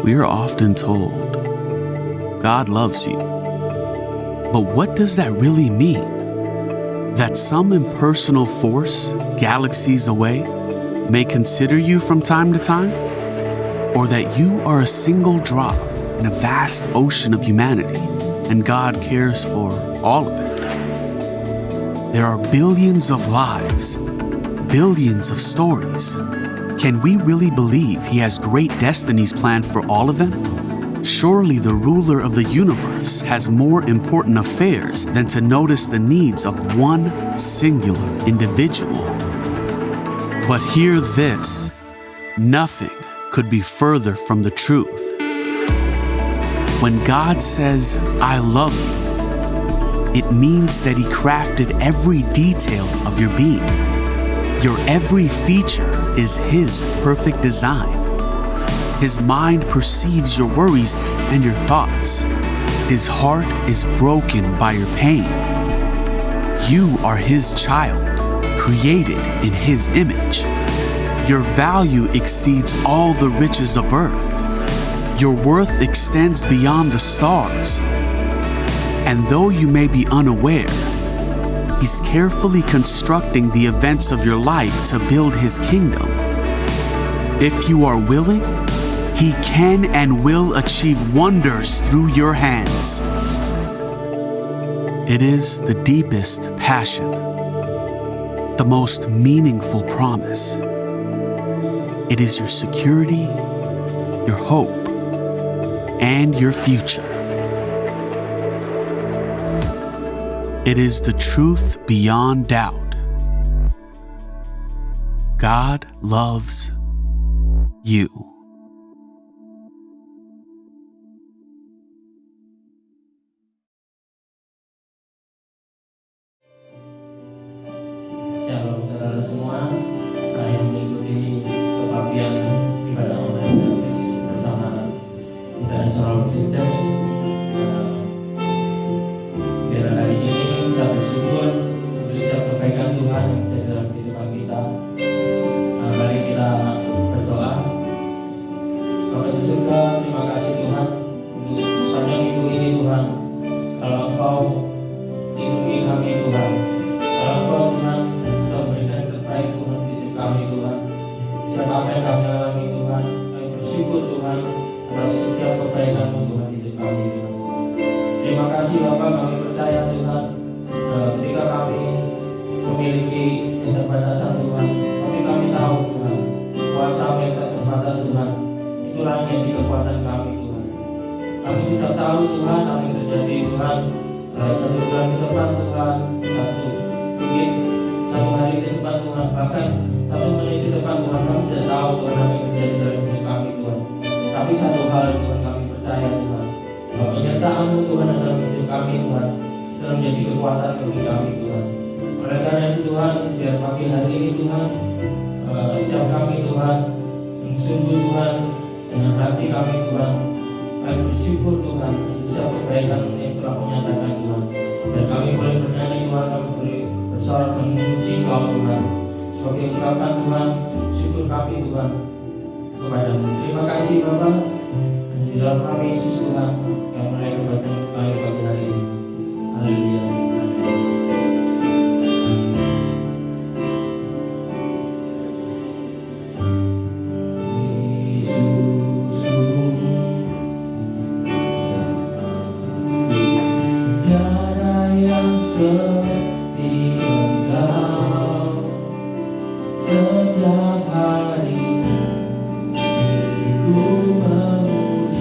We are often told, God loves you. But what does that really mean? That some impersonal force, galaxies away, may consider you from time to time? Or that you are a single drop in a vast ocean of humanity and God cares for all of it? There are billions of lives, billions of stories. Can we really believe He has great destinies planned for all of them? Surely the ruler of the universe has more important affairs than to notice the needs of one singular individual. But hear this, nothing could be further from the truth. When God says, I love you, it means that He crafted every detail of your being. Your every feature is His perfect design. His mind perceives your worries and your thoughts. His heart is broken by your pain. You are His child, created in His image. Your value exceeds all the riches of earth. Your worth extends beyond the stars. And though you may be unaware, He's carefully constructing the events of your life to build His kingdom. If you are willing, He can and will achieve wonders through your hands. It is the deepest passion, the most meaningful promise. It is your security, your hope, and your future. It is the truth beyond doubt. God loves you. Shalom saudara semua, yang mengikuti kebaktian ibadah online service bersama International Worship Church. Biar hari ini kita bersyukur untuk setiap kebaikan Tuhan yang terjadi dalam kehidupan kita. Mari kita berdoa. Bapa di surga, terima kasih Tuhan untuk sepanjang minggu ini Tuhan. Kalau Engkau lindungi kami Tuhan, kalau Engkau Tuhan sudah memberikan terbaik Tuhan di hidup kami Tuhan. Setiap apa yang kami alami Tuhan, kami bersyukur Tuhan atas setiap kebaikan-Mu Tuhan di hidup kami Tuhan. Terima kasih Bapak, kami percaya Tuhan ketika kami memiliki keterbatasan Tuhan, tapi kami tahu Tuhan kuasa-Mu yang tak terbatas Tuhan, itulah yang menjadi kekuatan kami Tuhan. Kami tidak tahu Tuhan apa yang terjadi Tuhan satu bulan ke depan Tuhan, mungkin satu hari ke depan Tuhan, bahkan satu menit ke depan Tuhan. Kami tidak tahu Tuhan apa yang terjadi dalam hidup kami Tuhan. Tapi satu hal Tuhan, kami percaya Tuhan, bahwa penyertaan-Mu Tuhan dalam hidup kami Tuhan, itu menjadi kekuatan bagi kami Tuhan. Oleh karena itu Tuhan, biar pagi hari ini Tuhan, setiap kami Tuhan, yang sungguh Tuhan, dengan hati kami Tuhan, kami bersyukur Tuhan untuk setiap kebaikan yang telah menyatakan Tuhan. Dan kami boleh bernyanyi Tuhan, kami boleh bersorak dan memuji Engkau Tuhan, sebagai ungkapan Tuhan, syukur kami Tuhan kepada-Mu. Terima kasih Bapa, di dalam nama Yesus Tuhan, yang mulai kebaikan kami pagi hari ini. Haleluya. Setiap hari ku memuji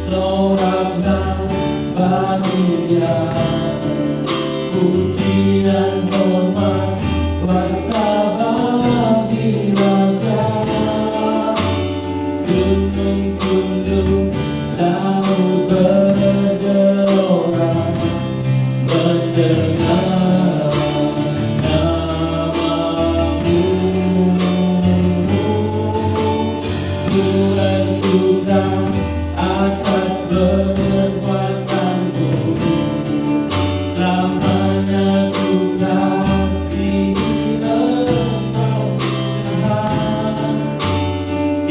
So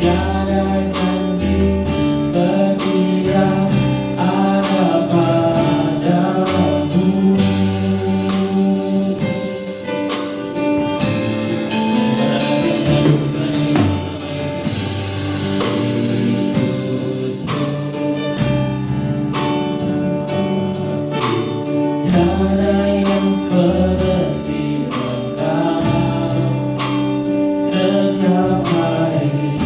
tiada janji seperti yang ada padamu. Tiada yang seperti Engkau setiap hari.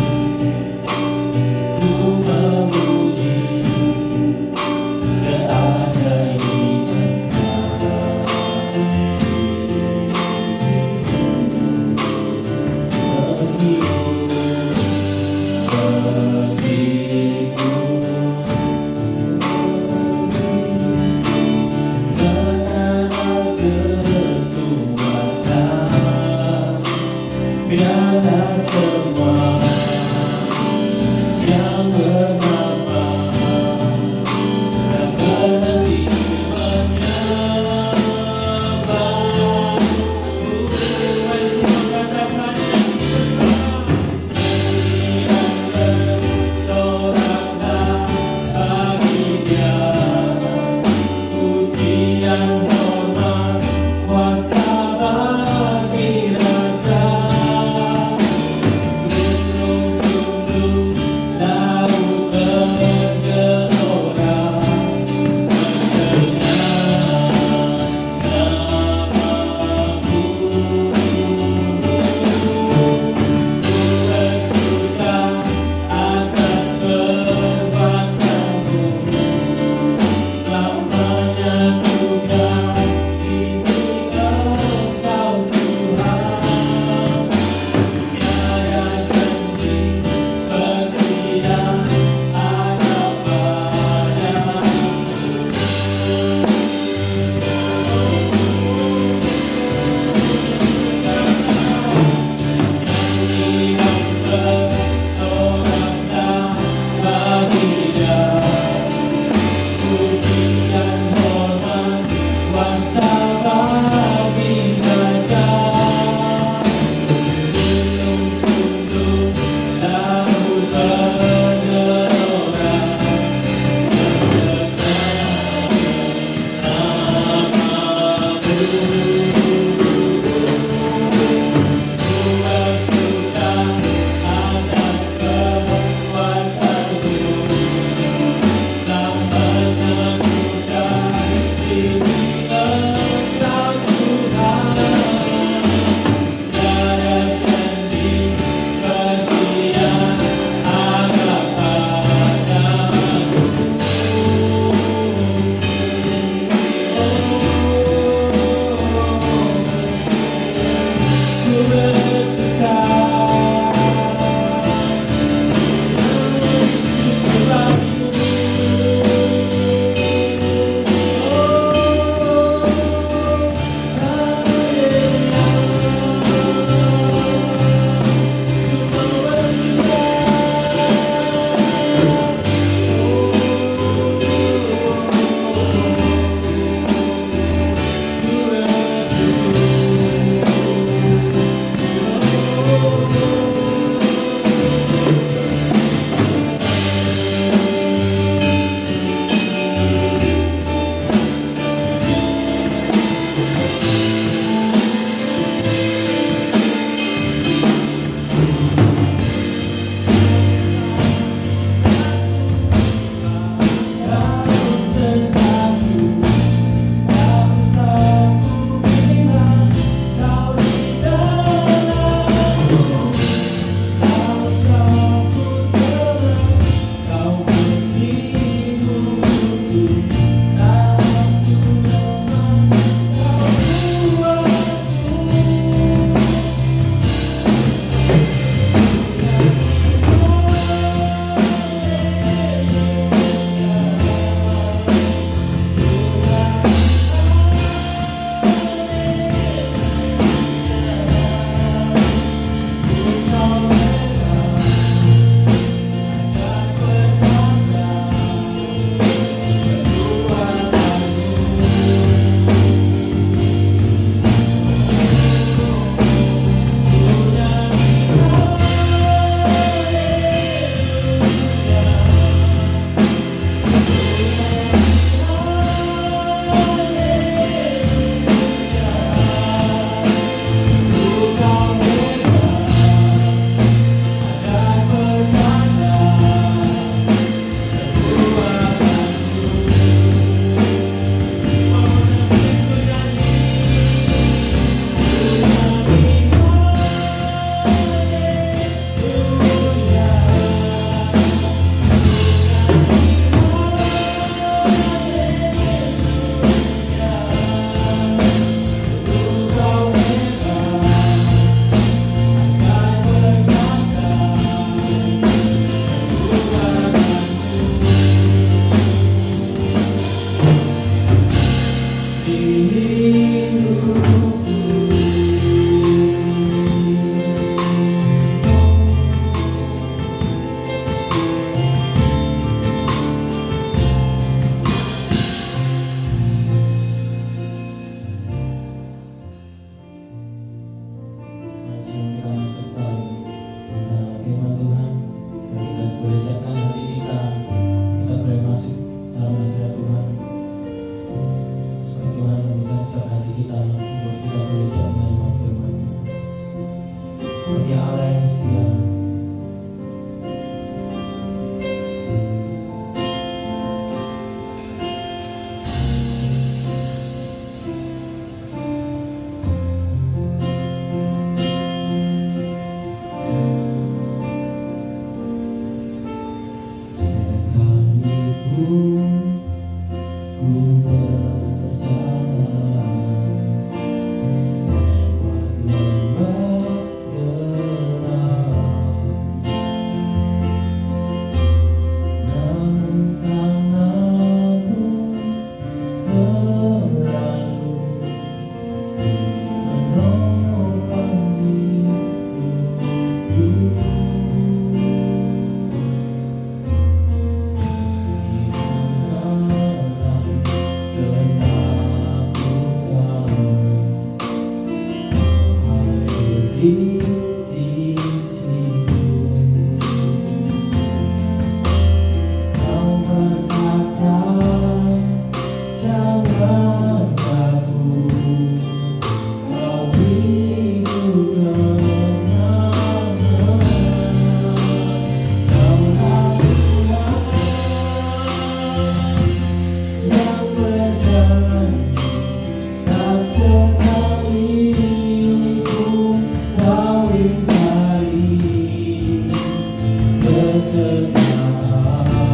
kesetiaan-Mu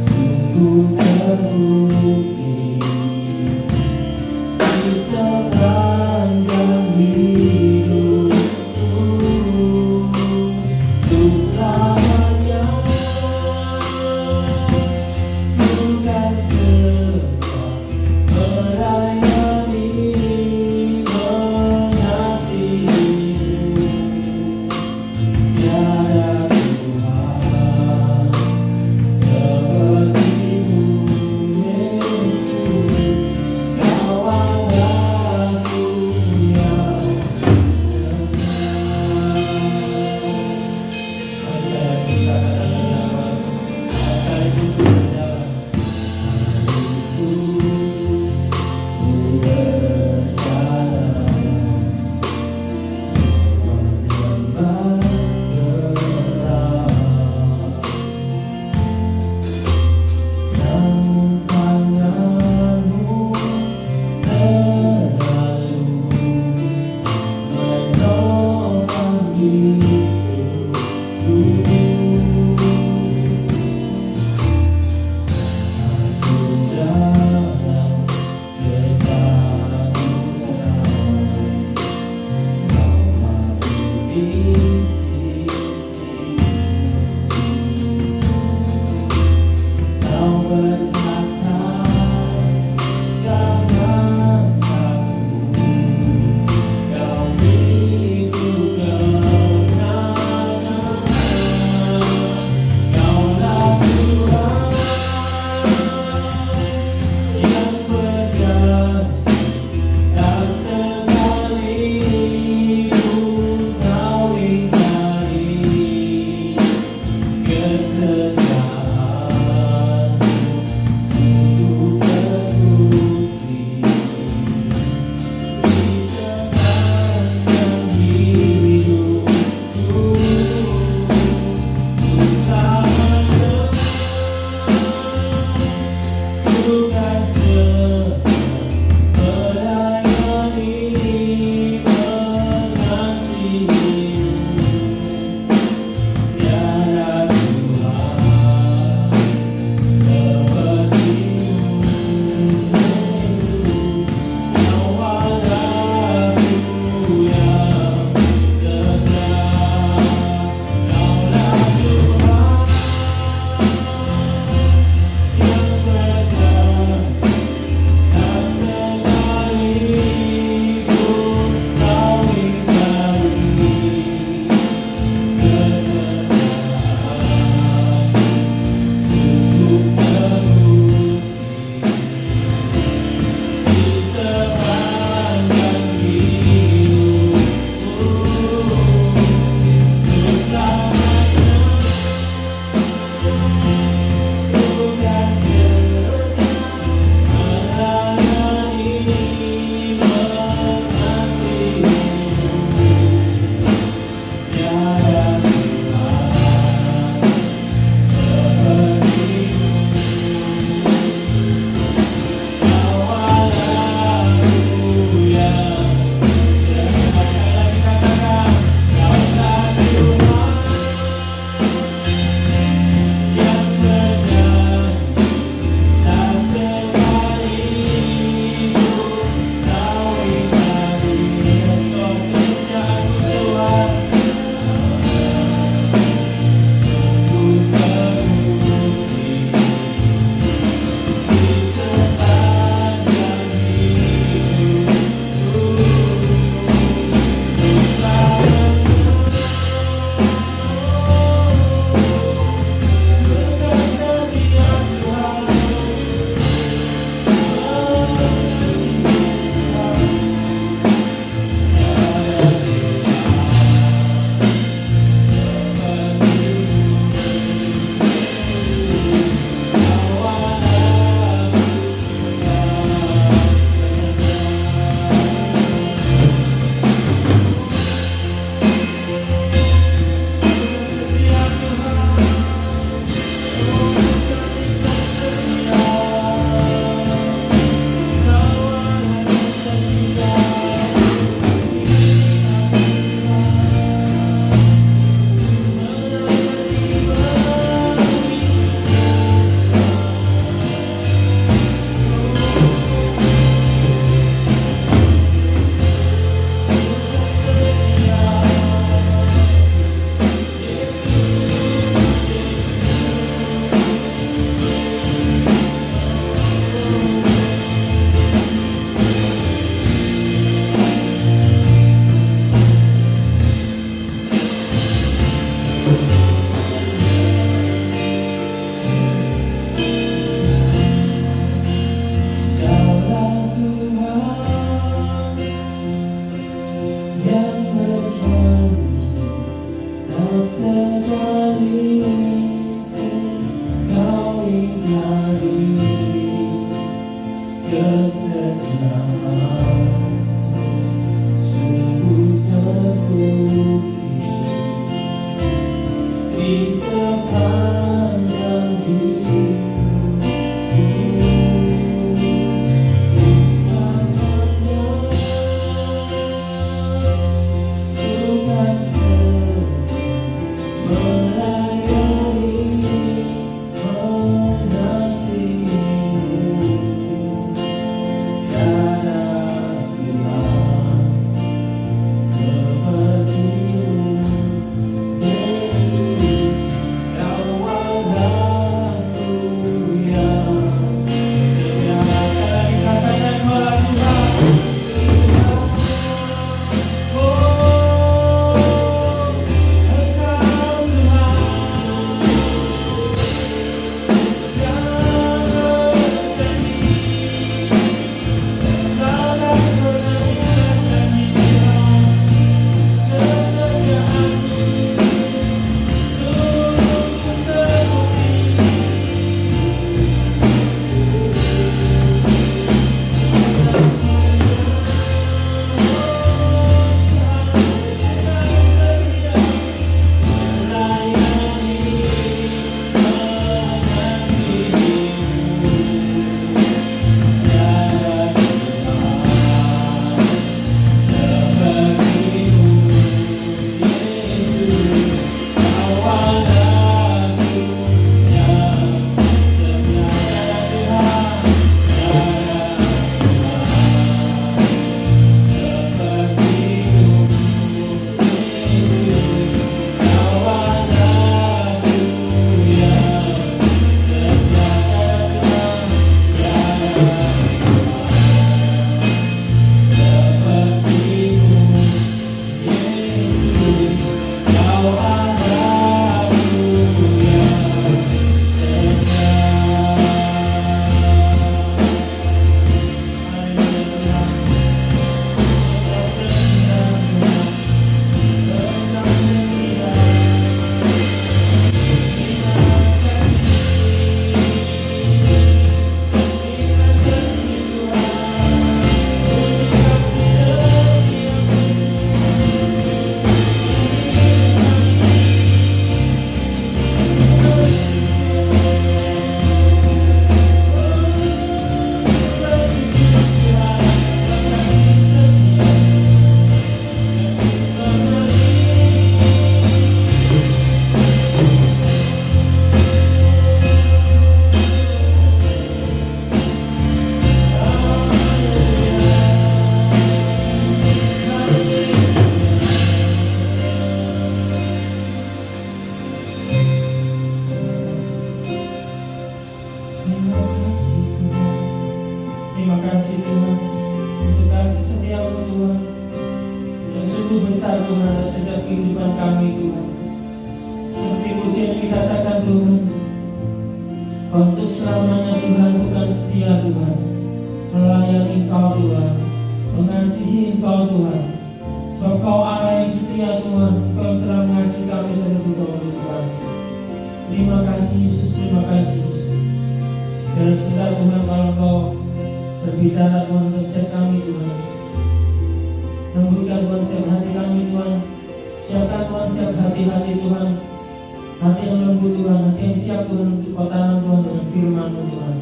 sungguh terbukti di sepanjang hidupku. Untuk selamanya ku kan setia melayani, mengasihi-Mu. Tiada Tuhan Kaulah Tuhan yang berjanji, tak sekalipun kau ingkari kesetiaan. Sungguh terbukti di sepanjang hidupku. Tuhan melayani, mengasihimu. Tiada Tuhan sepertimu. Yesus, Kau Anakku yang setia. Sekali katakan malah Tuhan. Terima kasih Tuhan untuk kasih setiamu Tuhan yang sungguh besar Tuhan dalam setiap kehidupan kami Tuhan. Seperti pujian yang dikatakan Tuhan, untuk selamanya Tuhan bukan setia Tuhan, melayani Engkau Tuhan, mengasihi Engkau Tuhan. Sebab Kau Allah yang setia Tuhan, Kau yang telah mengasihi kami terlebih dahulu Tuhan. Terima kasih Yesus, terima kasih Yesus. Dan sebentar Tuhan kalau Kau berbicara Tuhan ke setiap kami Tuhan, lembutkan Tuhan setiap hati kami Tuhan, siapkan Tuhan setiap hati-hati Tuhan, hati yang lembut Tuhan, hati yang siap Tuhan untuk Kau tanam Tuhan dengan firman-Mu Tuhan.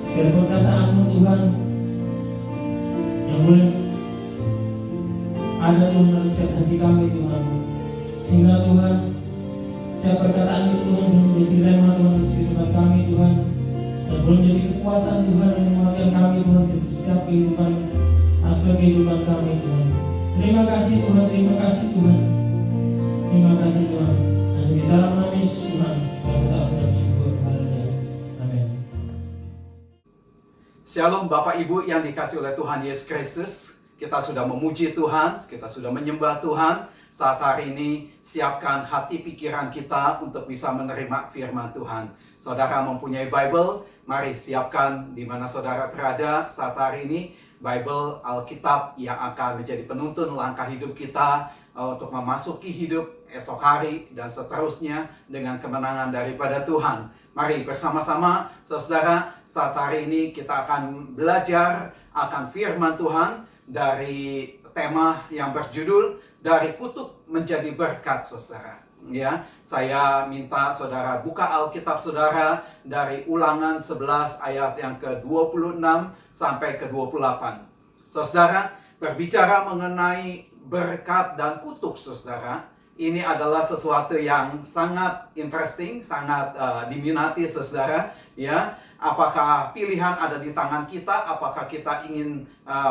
Biar perkataan-Mu Tuhan yang boleh ada Tuhan dalam setiap hati kami Tuhan, sehingga Tuhan setiap perkataan itu Tuhan menjadi rema Tuhan di kehidupan kami Tuhan, dan boleh menjadi kekuatan Tuhan yang menguatkan kami Tuhan di setiap kehidupan, aspek kehidupan kami Tuhan. Terima kasih Tuhan, terima kasih Tuhan, terima kasih Tuhan. Hanya di dalam nama Yesus Tuhan kami tak bersyukur. Haleluya. Amin. Shalom Bapak Ibu yang dikasihi oleh Tuhan Yesus Kristus. Kita sudah memuji Tuhan, kita sudah menyembah Tuhan. saat hari ini siapkan hati pikiran kita untuk bisa menerima firman Tuhan. Saudara mempunyai Bible, mari siapkan di mana saudara berada saat hari ini. Bible, Alkitab yang akan menjadi penuntun langkah hidup kita untuk memasuki hidup esok hari dan seterusnya dengan kemenangan daripada Tuhan. Mari bersama-sama saudara, saat hari ini kita akan belajar akan firman Tuhan dari tema yang berjudul dari kutuk menjadi berkat, saudara. Ya, saya minta saudara buka Alkitab saudara dari Ulangan 11 ayat yang ke-26 sampai ke-28. Saudara, berbicara mengenai berkat dan kutuk, saudara, ini adalah sesuatu yang sangat interesting, sangat diminati, saudara. Ya, apakah pilihan ada di tangan kita? Apakah kita ingin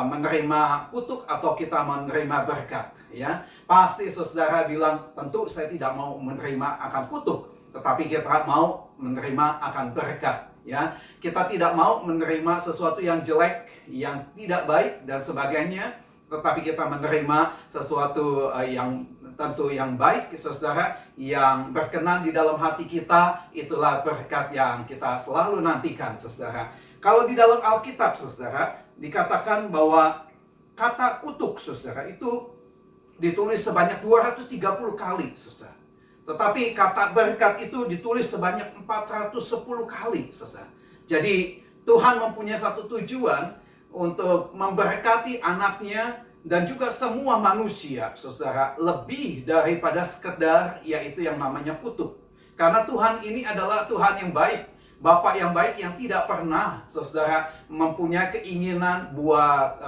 menerima kutuk atau kita menerima berkat? Ya, pasti saudara bilang, tentu saya tidak mau menerima akan kutuk, tetapi kita mau menerima akan berkat. Ya, kita tidak mau menerima sesuatu yang jelek, yang tidak baik dan sebagainya, tetapi kita menerima sesuatu yang tentu yang baik, saudara, yang berkenan di dalam hati kita. Itulah berkat yang kita selalu nantikan, saudara. Kalau di dalam Alkitab, saudara, dikatakan bahwa kata kutuk, saudara, itu ditulis sebanyak 230 kali, saudara. Tetapi kata berkat itu ditulis sebanyak 410 kali, saudara. Jadi Tuhan mempunyai satu tujuan untuk memberkati anaknya dan juga semua manusia, saudara, lebih daripada sekedar yaitu yang namanya kutuk. Karena Tuhan ini adalah Tuhan yang baik, Bapa yang baik yang tidak pernah, saudara, mempunyai keinginan buat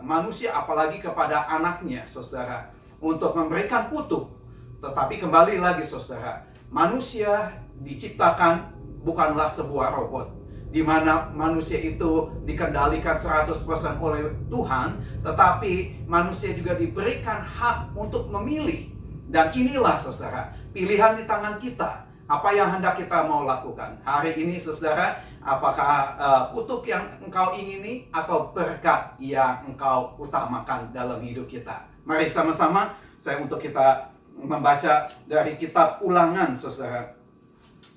manusia, apalagi kepada anaknya, saudara, untuk memberikan kutuk. Tetapi kembali lagi, saudara, manusia diciptakan bukanlah sebuah robot, di mana manusia itu dikendalikan 100% oleh Tuhan, tetapi manusia juga diberikan hak untuk memilih. Dan inilah, saudara, pilihan di tangan kita. Apa yang hendak kita mau lakukan hari ini, saudara? Apakah kutuk yang engkau ingini atau berkat yang engkau utamakan dalam hidup kita? Mari sama-sama untuk kita membaca dari kitab Ulangan, saudara.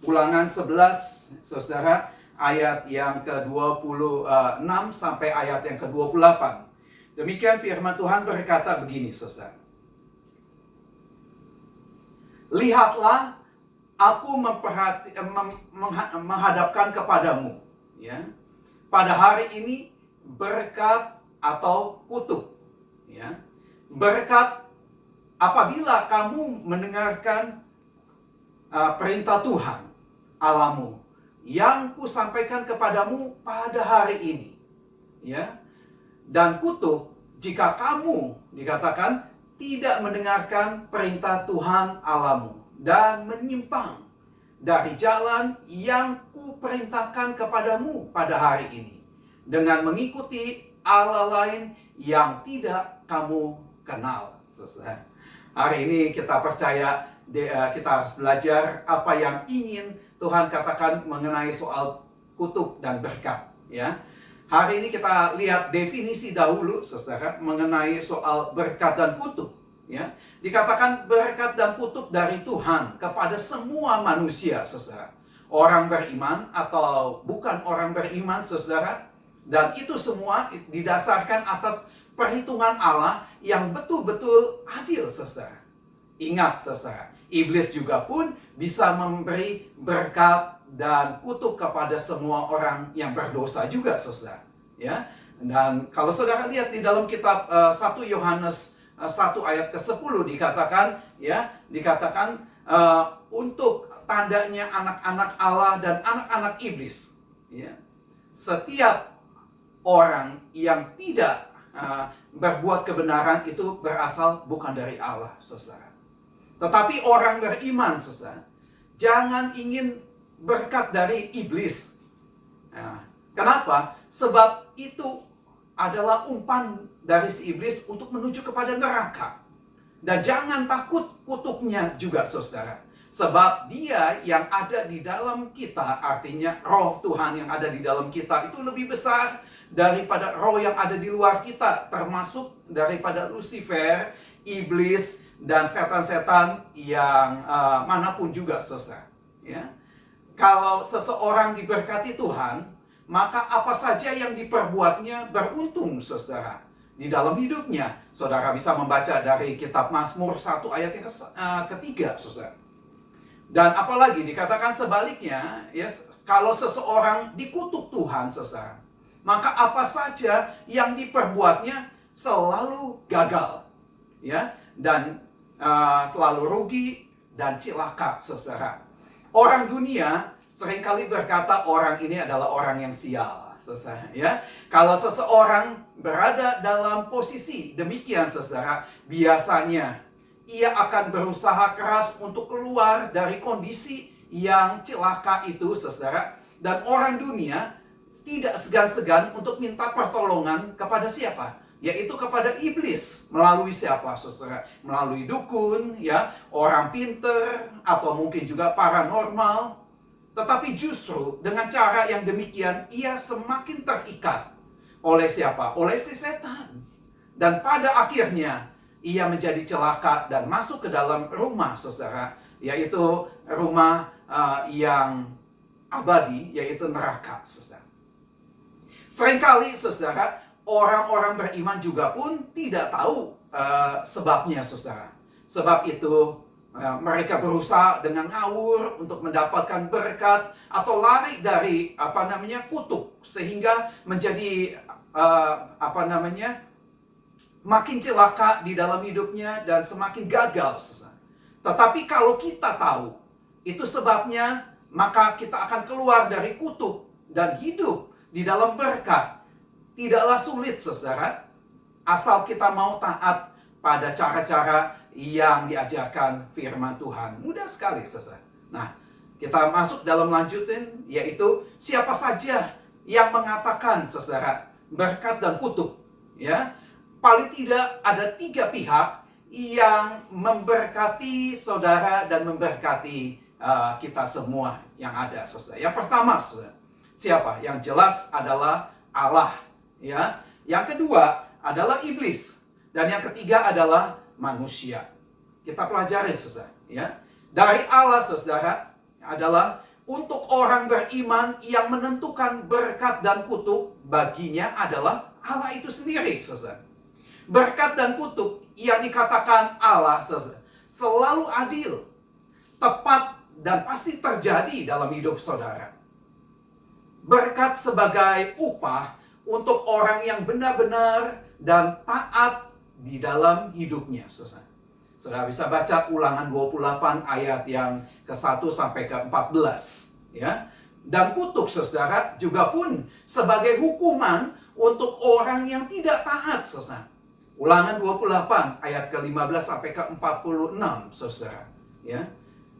Ulangan 11, saudara, ayat yang ke-26 sampai ayat yang ke-28. Demikian firman Tuhan berkata begini, saudara. Lihatlah, aku menghadapkan kepadamu, ya, pada hari ini berkat atau kutuk, ya. Berkat apabila kamu mendengarkan perintah Tuhan Allahmu yang kusampaikan kepadamu pada hari ini, ya. Dan kutuk jika kamu, dikatakan, tidak mendengarkan perintah Tuhan Allahmu dan menyimpang dari jalan yang kuperintahkan kepadamu pada hari ini, dengan mengikuti Allah lain yang tidak kamu kenal. Selesai. Hari ini kita percaya kita harus belajar apa yang ingin Tuhan katakan mengenai soal kutuk dan berkat, ya. Hari ini kita lihat definisi dahulu, saudara, mengenai soal berkat dan kutuk, ya. Dikatakan berkat dan kutuk dari Tuhan kepada semua manusia, saudara. Orang beriman atau bukan orang beriman, saudara. Dan itu semua didasarkan atas perhitungan Allah yang betul-betul adil, saudara. Ingat, saudara, iblis juga pun bisa memberi berkat dan kutuk kepada semua orang yang berdosa juga, saudara. Ya. Dan kalau saudara lihat di dalam kitab 1 Yohanes 1 ayat ke-10 dikatakan, ya, dikatakan untuk tandanya anak-anak Allah dan anak-anak iblis, ya. Setiap orang yang tidak berbuat kebenaran itu berasal bukan dari Allah, saudara. Tetapi orang beriman, saudara, jangan ingin berkat dari iblis. Nah, kenapa? Sebab itu adalah umpan dari si iblis untuk menuju kepada neraka. Dan jangan takut kutuknya juga, saudara. Sebab dia yang ada di dalam kita, artinya roh Tuhan yang ada di dalam kita itu lebih besar daripada roh yang ada di luar kita, termasuk daripada Lucifer, iblis, dan setan-setan yang manapun juga, saudara. Ya. Kalau seseorang diberkati Tuhan, maka apa saja yang diperbuatnya beruntung, saudara. Di dalam hidupnya, saudara bisa membaca dari kitab Mazmur 1 ayat yang ketiga, saudara. Dan apalagi dikatakan sebaliknya, ya, kalau seseorang dikutuk Tuhan, saudara, maka apa saja yang diperbuatnya selalu gagal, ya, dan selalu rugi dan cilaka, saudara. Orang dunia seringkali berkata orang ini adalah orang yang sial, saudara. Ya, kalau seseorang berada dalam posisi demikian, saudara, biasanya ia akan berusaha keras untuk keluar dari kondisi yang celaka itu, saudara. Dan orang dunia tidak segan-segan untuk minta pertolongan kepada siapa? Yaitu kepada iblis. Melalui siapa, saudara? Melalui dukun, ya, orang pinter, atau mungkin juga paranormal. Tetapi justru dengan cara yang demikian, ia semakin terikat oleh siapa? Oleh si setan. Dan pada akhirnya, ia menjadi celaka dan masuk ke dalam rumah, saudara, yaitu rumah yang abadi, yaitu neraka, saudara. Seringkali, saudara, orang-orang beriman juga pun tidak tahu sebabnya, saudara. Sebab itu mereka berusaha dengan ngawur untuk mendapatkan berkat atau lari dari kutuk, sehingga menjadi makin celaka di dalam hidupnya dan semakin gagal, saudara. Tetapi kalau kita tahu itu sebabnya, maka kita akan keluar dari kutuk dan hidup di dalam berkat. Tidaklah sulit, saudara, asal kita mau taat pada cara-cara yang diajarkan firman Tuhan. Mudah sekali, saudara. Nah, kita masuk dalam lanjutin, yaitu siapa saja yang mengatakan, saudara, berkat dan kutuk, ya. Paling tidak ada 3 pihak yang memberkati saudara dan memberkati kita semua yang ada, saudara. Yang pertama, saudara, siapa? Yang jelas adalah Allah, ya. Yang kedua adalah iblis, dan yang ketiga adalah manusia. Kita pelajari, saudara, ya. Dari Allah, saudara, adalah untuk orang beriman yang menentukan berkat dan kutuk baginya adalah Allah itu sendiri, saudara. Berkat dan kutuk yang dikatakan Allah, saudara, selalu adil, tepat, dan pasti terjadi dalam hidup saudara. Berkat sebagai upah untuk orang yang benar-benar dan taat di dalam hidupnya, saudara. Saudara bisa baca Ulangan 28 ayat yang ke-1 sampai ke-14, ya. Dan kutuk, saudara, juga pun sebagai hukuman untuk orang yang tidak taat, saudara. Ulangan 28 ayat ke-15 sampai ke-46, saudara, ya.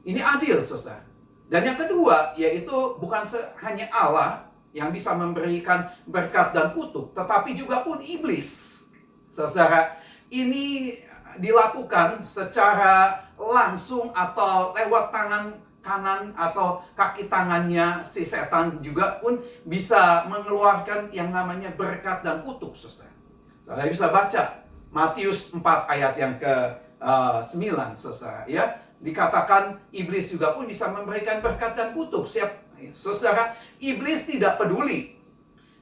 Ini adil, saudara. Dan yang kedua, yaitu bukan hanya Allah yang bisa memberikan berkat dan kutuk, tetapi juga pun iblis, saudara. Ini dilakukan secara langsung atau lewat tangan kanan atau kaki tangannya si setan juga pun bisa mengeluarkan yang namanya berkat dan kutuk, saudara. Saudara bisa baca Matius 4 ayat yang ke-9, saudara, ya. Dikatakan iblis juga pun bisa memberikan berkat dan kutuk. Saudara, iblis tidak peduli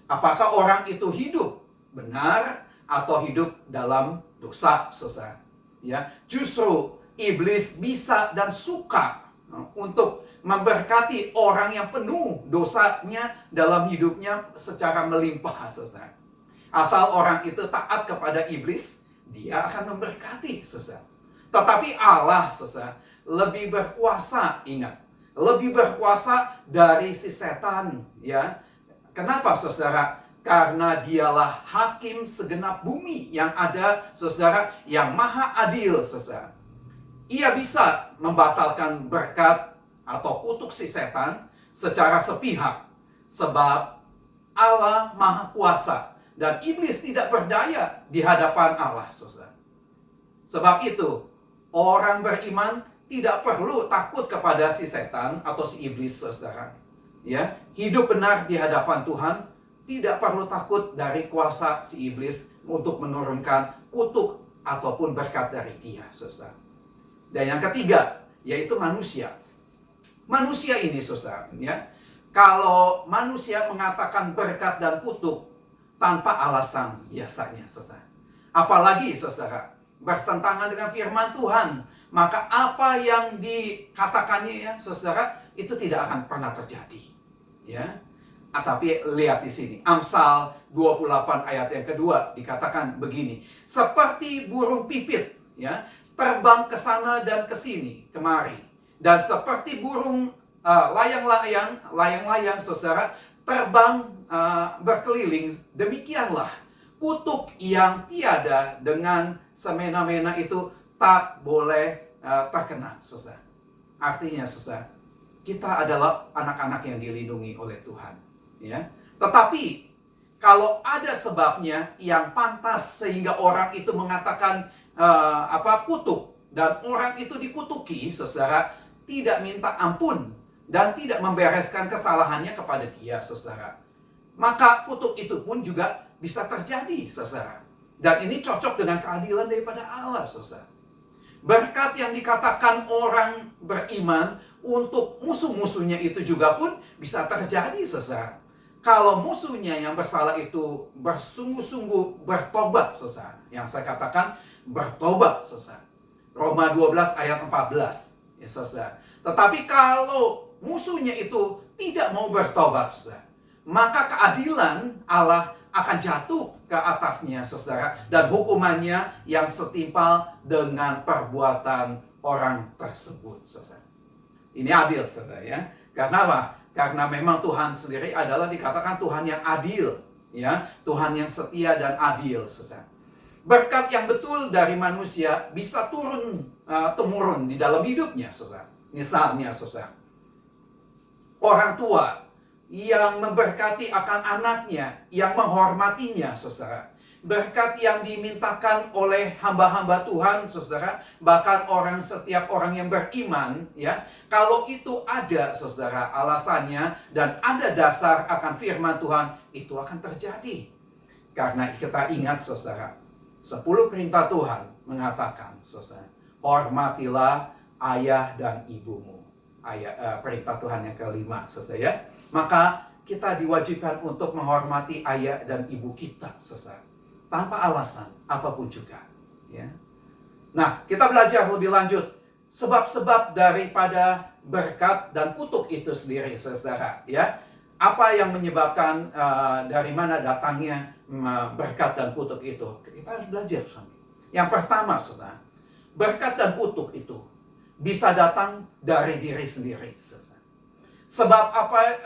apakah orang itu hidup benar atau hidup dalam dosa, saudara. Ya, justru iblis bisa dan suka untuk memberkati orang yang penuh dosanya dalam hidupnya secara melimpah, saudara. Asal orang itu taat kepada iblis, dia akan memberkati, saudara. Tetapi Allah, saudara, lebih berkuasa, ingat, lebih berkuasa dari si setan, ya. Kenapa, saudara? Karena dialah hakim segenap bumi yang ada, saudara, yang maha adil, saudara. Ia bisa membatalkan berkat atau kutuk si setan secara sepihak, sebab Allah maha kuasa dan iblis tidak berdaya di hadapan Allah, saudara. Sebab itu, orang beriman tidak perlu takut kepada si setan atau si iblis, saudara. Ya, hidup benar di hadapan Tuhan, tidak perlu takut dari kuasa si iblis untuk menurunkan kutuk ataupun berkat dari dia, saudara. Dan yang ketiga, yaitu manusia. Manusia ini, saudara, ya. Kalau manusia mengatakan berkat dan kutuk tanpa alasan biasanya, saudara. Apalagi, saudara, bertentangan dengan firman Tuhan, maka apa yang dikatakannya, ya, saudara, itu tidak akan pernah terjadi. Ya. Tapi lihat di sini, Amsal 28 ayat yang kedua dikatakan begini, seperti burung pipit, ya, terbang ke sana dan ke sini, kemari, dan seperti burung layang-layang, saudara, terbang berkeliling, demikianlah kutuk yang tiada dengan semena-mena itu tak boleh terkena, saudara. Artinya, saudara, kita adalah anak-anak yang dilindungi oleh Tuhan. Ya, tetapi kalau ada sebabnya yang pantas sehingga orang itu mengatakan kutuk dan orang itu dikutuki, saudara, tidak minta ampun dan tidak membereskan kesalahannya kepada dia, saudara, maka kutuk itu pun juga bisa terjadi, saudara. Dan ini cocok dengan keadilan daripada Allah, saudara. Berkat yang dikatakan orang beriman untuk musuh-musuhnya itu juga pun bisa terjadi, saudara. Kalau musuhnya yang bersalah itu bersungguh-sungguh bertobat, saudara. Yang saya katakan bertobat, saudara. Roma 12 ayat 14, ya, saudara. Tetapi kalau musuhnya itu tidak mau bertobat, saudara, maka keadilan Allah akan jatuh ke atasnya, saudara. Dan hukumannya yang setimpal dengan perbuatan orang tersebut, saudara. Ini adil, saudara, ya. Karena apa? Karena memang Tuhan sendiri adalah dikatakan Tuhan yang adil, ya, Tuhan yang setia dan adil, saudara. Berkat yang betul dari manusia bisa temurun di dalam hidupnya, saudara. Misalnya, saudara, orang tua yang memberkati akan anaknya, yang menghormatinya, saudara. Berkat yang dimintakan oleh hamba-hamba Tuhan, saudara, bahkan setiap orang yang beriman, ya, kalau itu ada, saudara, alasannya dan ada dasar akan firman Tuhan, itu akan terjadi. Karena kita ingat, saudara, 10 perintah Tuhan mengatakan, saudara, hormatilah ayah dan ibumu. Perintah Tuhan yang kelima, saudara, ya. Maka kita diwajibkan untuk menghormati ayah dan ibu kita, saudara, tanpa alasan apapun juga, ya. Nah, kita belajar lebih lanjut sebab-sebab daripada berkat dan kutuk itu sendiri, saudara, ya. Apa yang menyebabkan dari mana datangnya berkat dan kutuk itu? Kita harus belajar. Yang pertama, saudara, berkat dan kutuk itu bisa datang dari diri sendiri, saudara.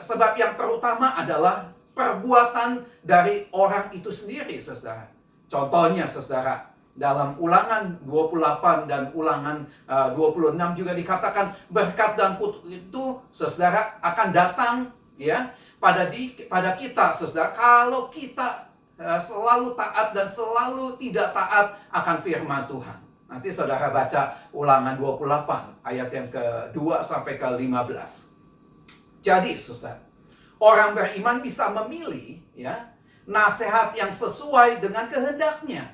Sebab yang terutama adalah perbuatan dari orang itu sendiri, saudara. Contohnya, saudara, dalam Ulangan 28 dan Ulangan 26 juga dikatakan berkat dan kutuk itu, saudara, akan datang, ya, pada kita, saudara, kalau kita selalu taat dan selalu tidak taat akan firman Tuhan. Nanti saudara baca Ulangan 28 ayat yang ke-2 sampai ke-15. Jadi, saudara, orang beriman bisa memilih, ya, nasihat yang sesuai dengan kehendaknya.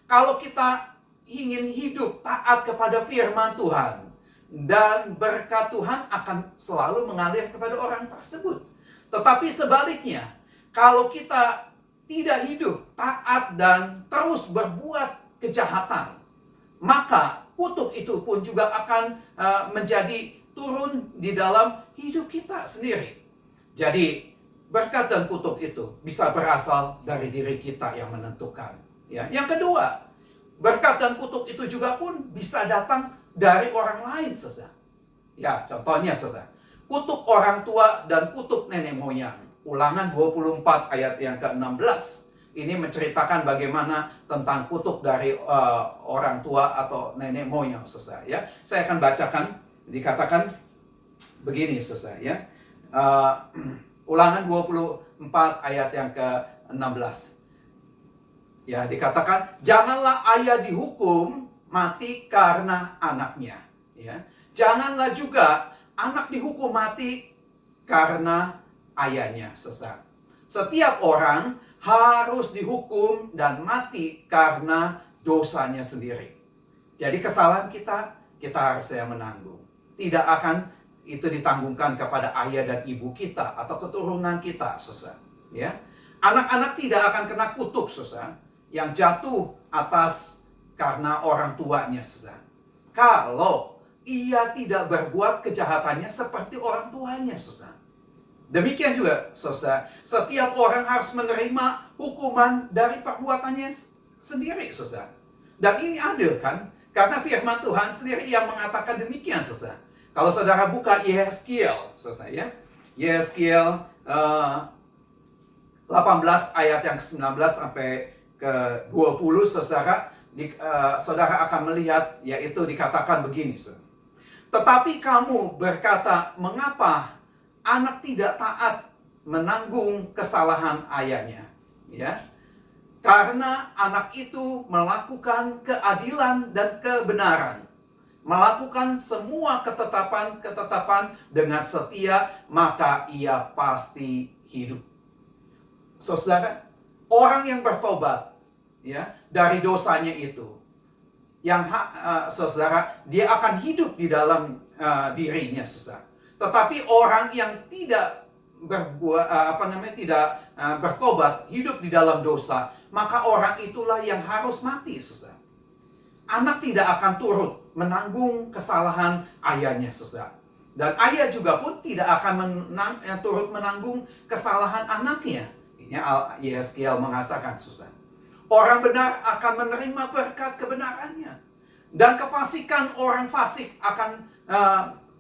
Kalau kita ingin hidup taat kepada firman Tuhan, dan berkat Tuhan akan selalu mengalir kepada orang tersebut. Tetapi sebaliknya, kalau kita tidak hidup taat dan terus berbuat kejahatan, maka kutuk itu pun juga akan menjadi turun di dalam hidup kita sendiri. Jadi, berkat dan kutuk itu bisa berasal dari diri kita yang menentukan. Ya. Yang kedua, berkat dan kutuk itu juga pun bisa datang dari orang lain, saudara. Ya, contohnya, saudara, kutuk orang tua dan kutuk nenek moyang. Ulangan 24 ayat yang ke-16. Ini menceritakan bagaimana tentang kutuk dari orang tua atau nenek moyang, saudara. Ya. Saya akan bacakan, dikatakan begini, saudara, ya. Ulangan 24 ayat yang ke-16. Ya, dikatakan, janganlah ayah dihukum mati karena anaknya. Ya. Janganlah juga anak dihukum mati karena ayahnya, saudara. Setiap orang harus dihukum dan mati karena dosanya sendiri. Jadi kesalahan kita kita harusnya menanggung. Tidak akan itu ditanggungkan kepada ayah dan ibu kita atau keturunan kita, saudara. Ya, anak-anak tidak akan kena kutuk, saudara, yang jatuh atas karena orang tuanya, saudara. Kalau ia tidak berbuat kejahatannya seperti orang tuanya, saudara. Demikian juga, saudara, setiap orang harus menerima hukuman dari perbuatannya sendiri, saudara. Dan ini adil kan? Karena firman Tuhan sendiri yang mengatakan demikian, saudara. Kalau saudara buka Yehezkiel, saudara, ya, Yehezkiel 18 ayat yang ke-19 sampai ke-20, saudara, saudara akan melihat, yaitu dikatakan begini, saudara. Tetapi kamu berkata, mengapa anak tidak taat menanggung kesalahan ayahnya? Ya, karena anak itu melakukan keadilan dan kebenaran, melakukan semua ketetapan dengan setia, maka ia pasti hidup. Saudara, orang yang bertobat, ya, dari dosanya itu, saudara, dia akan hidup di dalam dirinya, saudara. Tetapi orang yang tidak bertobat, hidup di dalam dosa, maka orang itulah yang harus mati, saudara. Anak tidak akan turut menanggung kesalahan ayahnya, saudara. Dan ayah juga pun tidak akan turut menanggung kesalahan anaknya. Ini Yehezkiel mengatakan, saudara. Orang benar akan menerima berkat kebenarannya. Dan kefasikan orang fasik akan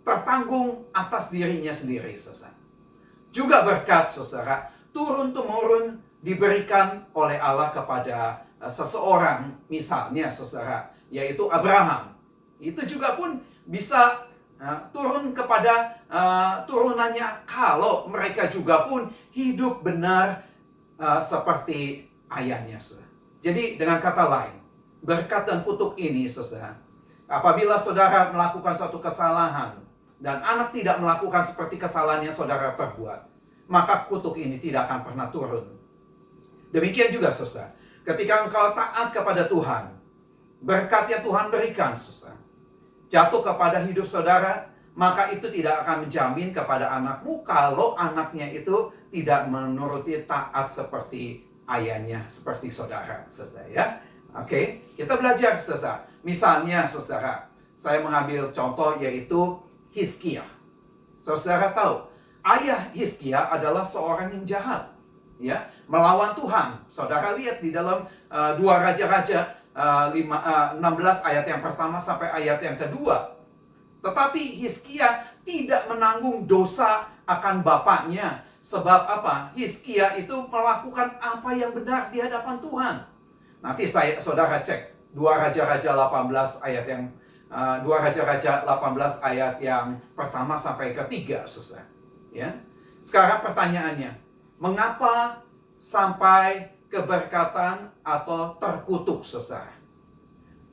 tertanggung atas dirinya sendiri, saudara. Juga berkat, saudara, turun-temurun diberikan oleh Allah kepada seseorang, misalnya, saudara, yaitu Abraham. Itu juga pun bisa turun kepada turunannya kalau mereka juga pun hidup benar seperti ayahnya, saudara. Jadi dengan kata lain, berkat dan kutuk ini, saudara, apabila saudara melakukan suatu kesalahan dan anak tidak melakukan seperti kesalahan yang saudara perbuat, maka kutuk ini tidak akan pernah turun. Demikian juga, saudara, ketika engkau taat kepada Tuhan, berkat yang Tuhan berikan, saudara, jatuh kepada hidup saudara, maka itu tidak akan menjamin kepada anakmu kalau anaknya itu tidak menuruti taat seperti ayahnya, seperti saudara, saudara, ya. Oke, kita belajar, saudara. Misalnya, saudara, saya mengambil contoh yaitu Hizkia. Saudara tahu, ayah Hizkia adalah seorang yang jahat, ya, melawan Tuhan. Saudara lihat di dalam 2 Raja-Raja 16 ayat yang pertama sampai ayat yang kedua. Tetapi Hizkia tidak menanggung dosa akan bapaknya. Sebab apa? Hizkia itu melakukan apa yang benar di hadapan Tuhan. Nanti saudara cek 2 Raja-Raja 18 ayat yang 2 Raja-Raja 18 ayat yang pertama sampai ketiga, saudara. Ya. Sekarang pertanyaannya, mengapa sampai keberkatan atau terkutuk, saudara?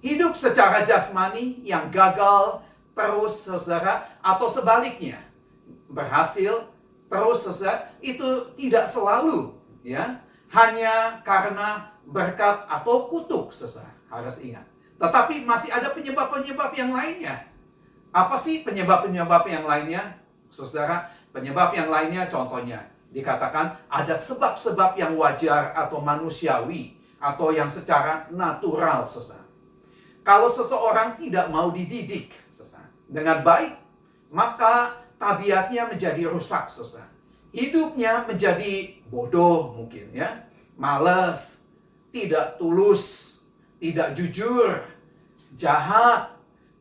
Hidup secara jasmani yang gagal terus, saudara, atau sebaliknya berhasil terus, saudara, itu tidak selalu, ya, hanya karena berkat atau kutuk, saudara. Harus ingat. Tetapi masih ada penyebab-penyebab yang lainnya. Apa sih penyebab-penyebab yang lainnya, saudara? Penyebab yang lainnya contohnya dikatakan ada sebab-sebab yang wajar atau manusiawi atau yang secara natural, saudara. Kalau seseorang tidak mau dididik, saudara, dengan baik, maka tabiatnya menjadi rusak, saudara. Hidupnya menjadi bodoh mungkin, ya, malas, tidak tulus, tidak jujur, jahat,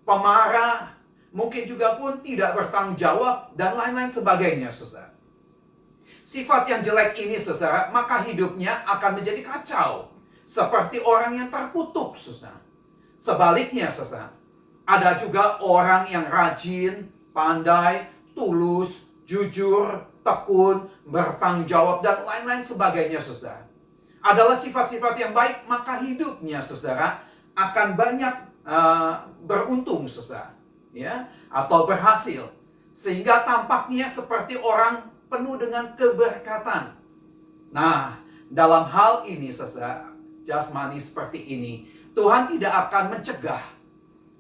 pemarah, mungkin juga pun tidak bertanggung jawab, dan lain-lain sebagainya, saudara. Sifat yang jelek ini, saudara, maka hidupnya akan menjadi kacau, seperti orang yang terkutuk, saudara. Sebaliknya, saudara, ada juga orang yang rajin, pandai, tulus, jujur, tekun, bertanggung jawab, dan lain-lain sebagainya, saudara. Adalah sifat-sifat yang baik, maka hidupnya, saudara, akan banyak beruntung, saudara, ya, atau berhasil, sehingga tampaknya seperti orang penuh dengan keberkatan. Nah, dalam hal ini, saudara, jasmani seperti ini, Tuhan tidak akan mencegah,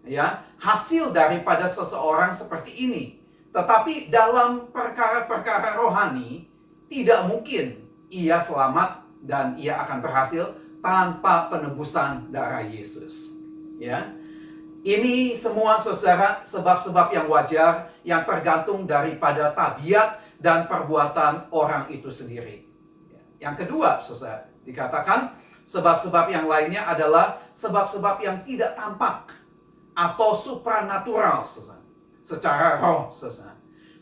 ya, hasil daripada seseorang seperti ini. Tetapi dalam perkara-perkara rohani, tidak mungkin ia selamat dan ia akan berhasil tanpa penebusan darah Yesus. Ya, ini semua saudara sebab-sebab yang wajar yang tergantung daripada tabiat dan perbuatan orang itu sendiri. Yang kedua, saudara, dikatakan sebab-sebab yang lainnya adalah sebab-sebab yang tidak tampak atau supranatural, saudara, secara roh, saudara.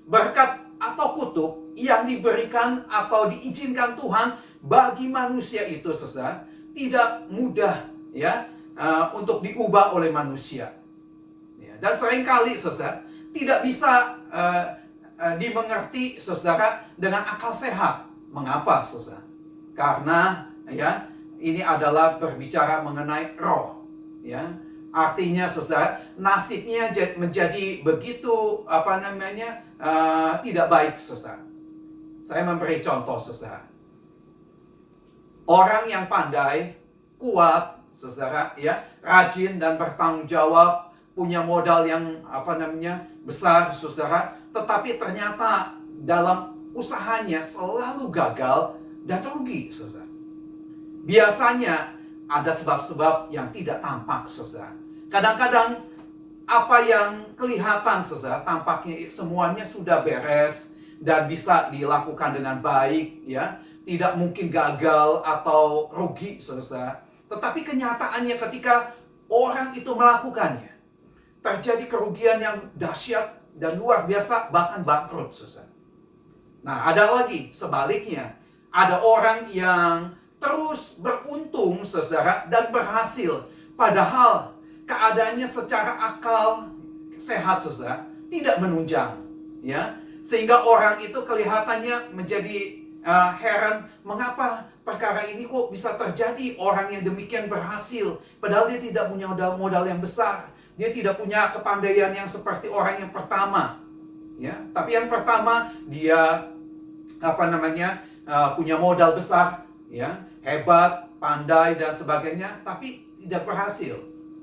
Berkat atau kutuk yang diberikan atau diizinkan Tuhan bagi manusia itu, saudara, tidak mudah ya untuk diubah oleh manusia. Ya, dan seringkali, saudara, tidak bisa dimengerti, saudara, dengan akal sehat. Mengapa, saudara? Karena ya ini adalah berbicara mengenai roh. Ya, artinya, saudara, nasibnya menjadi begitu tidak baik, saudara. Saya memberi contoh, saudara. Orang yang pandai, kuat, saudara, ya, rajin dan bertanggung jawab, punya modal yang besar, saudara, tetapi ternyata dalam usahanya selalu gagal dan rugi, saudara. Biasanya ada sebab-sebab yang tidak tampak, saudara. Kadang-kadang apa yang kelihatan, saudara, tampaknya semuanya sudah beres dan bisa dilakukan dengan baik, ya, tidak mungkin gagal atau rugi, saudara. Tetapi kenyataannya ketika orang itu melakukannya, terjadi kerugian yang dahsyat dan luar biasa, bahkan bangkrut, saudara. Nah, ada lagi sebaliknya. Ada orang yang terus beruntung, saudara, dan berhasil. Padahal keadaannya secara akal sehat, saudara, tidak menunjang. Ya, sehingga orang itu kelihatannya menjadi heran, mengapa perkara ini kok bisa terjadi, orang yang demikian berhasil. Padahal dia tidak punya modal yang besar. Dia tidak punya kepandaian yang seperti orang yang pertama. Ya, tapi yang pertama dia punya modal besar, ya, hebat, pandai dan sebagainya, tapi tidak berhasil.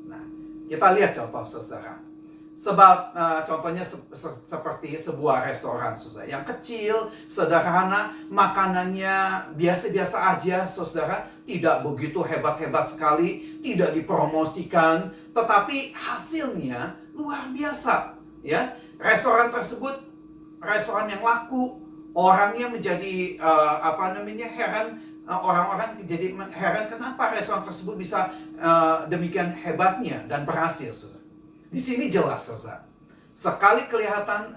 Nah, kita lihat contoh, saudara. Sebab contohnya seperti sebuah restoran, saudara, yang kecil, sederhana, makanannya biasa-biasa aja, saudara, tidak begitu hebat-hebat sekali, tidak dipromosikan, tetapi hasilnya luar biasa, ya. Restoran tersebut restoran yang laku, orangnya menjadi heran, orang-orang jadi heran kenapa restoran tersebut bisa demikian hebatnya dan berhasil, saudara. Di sini jelas, saudara, sekali kelihatan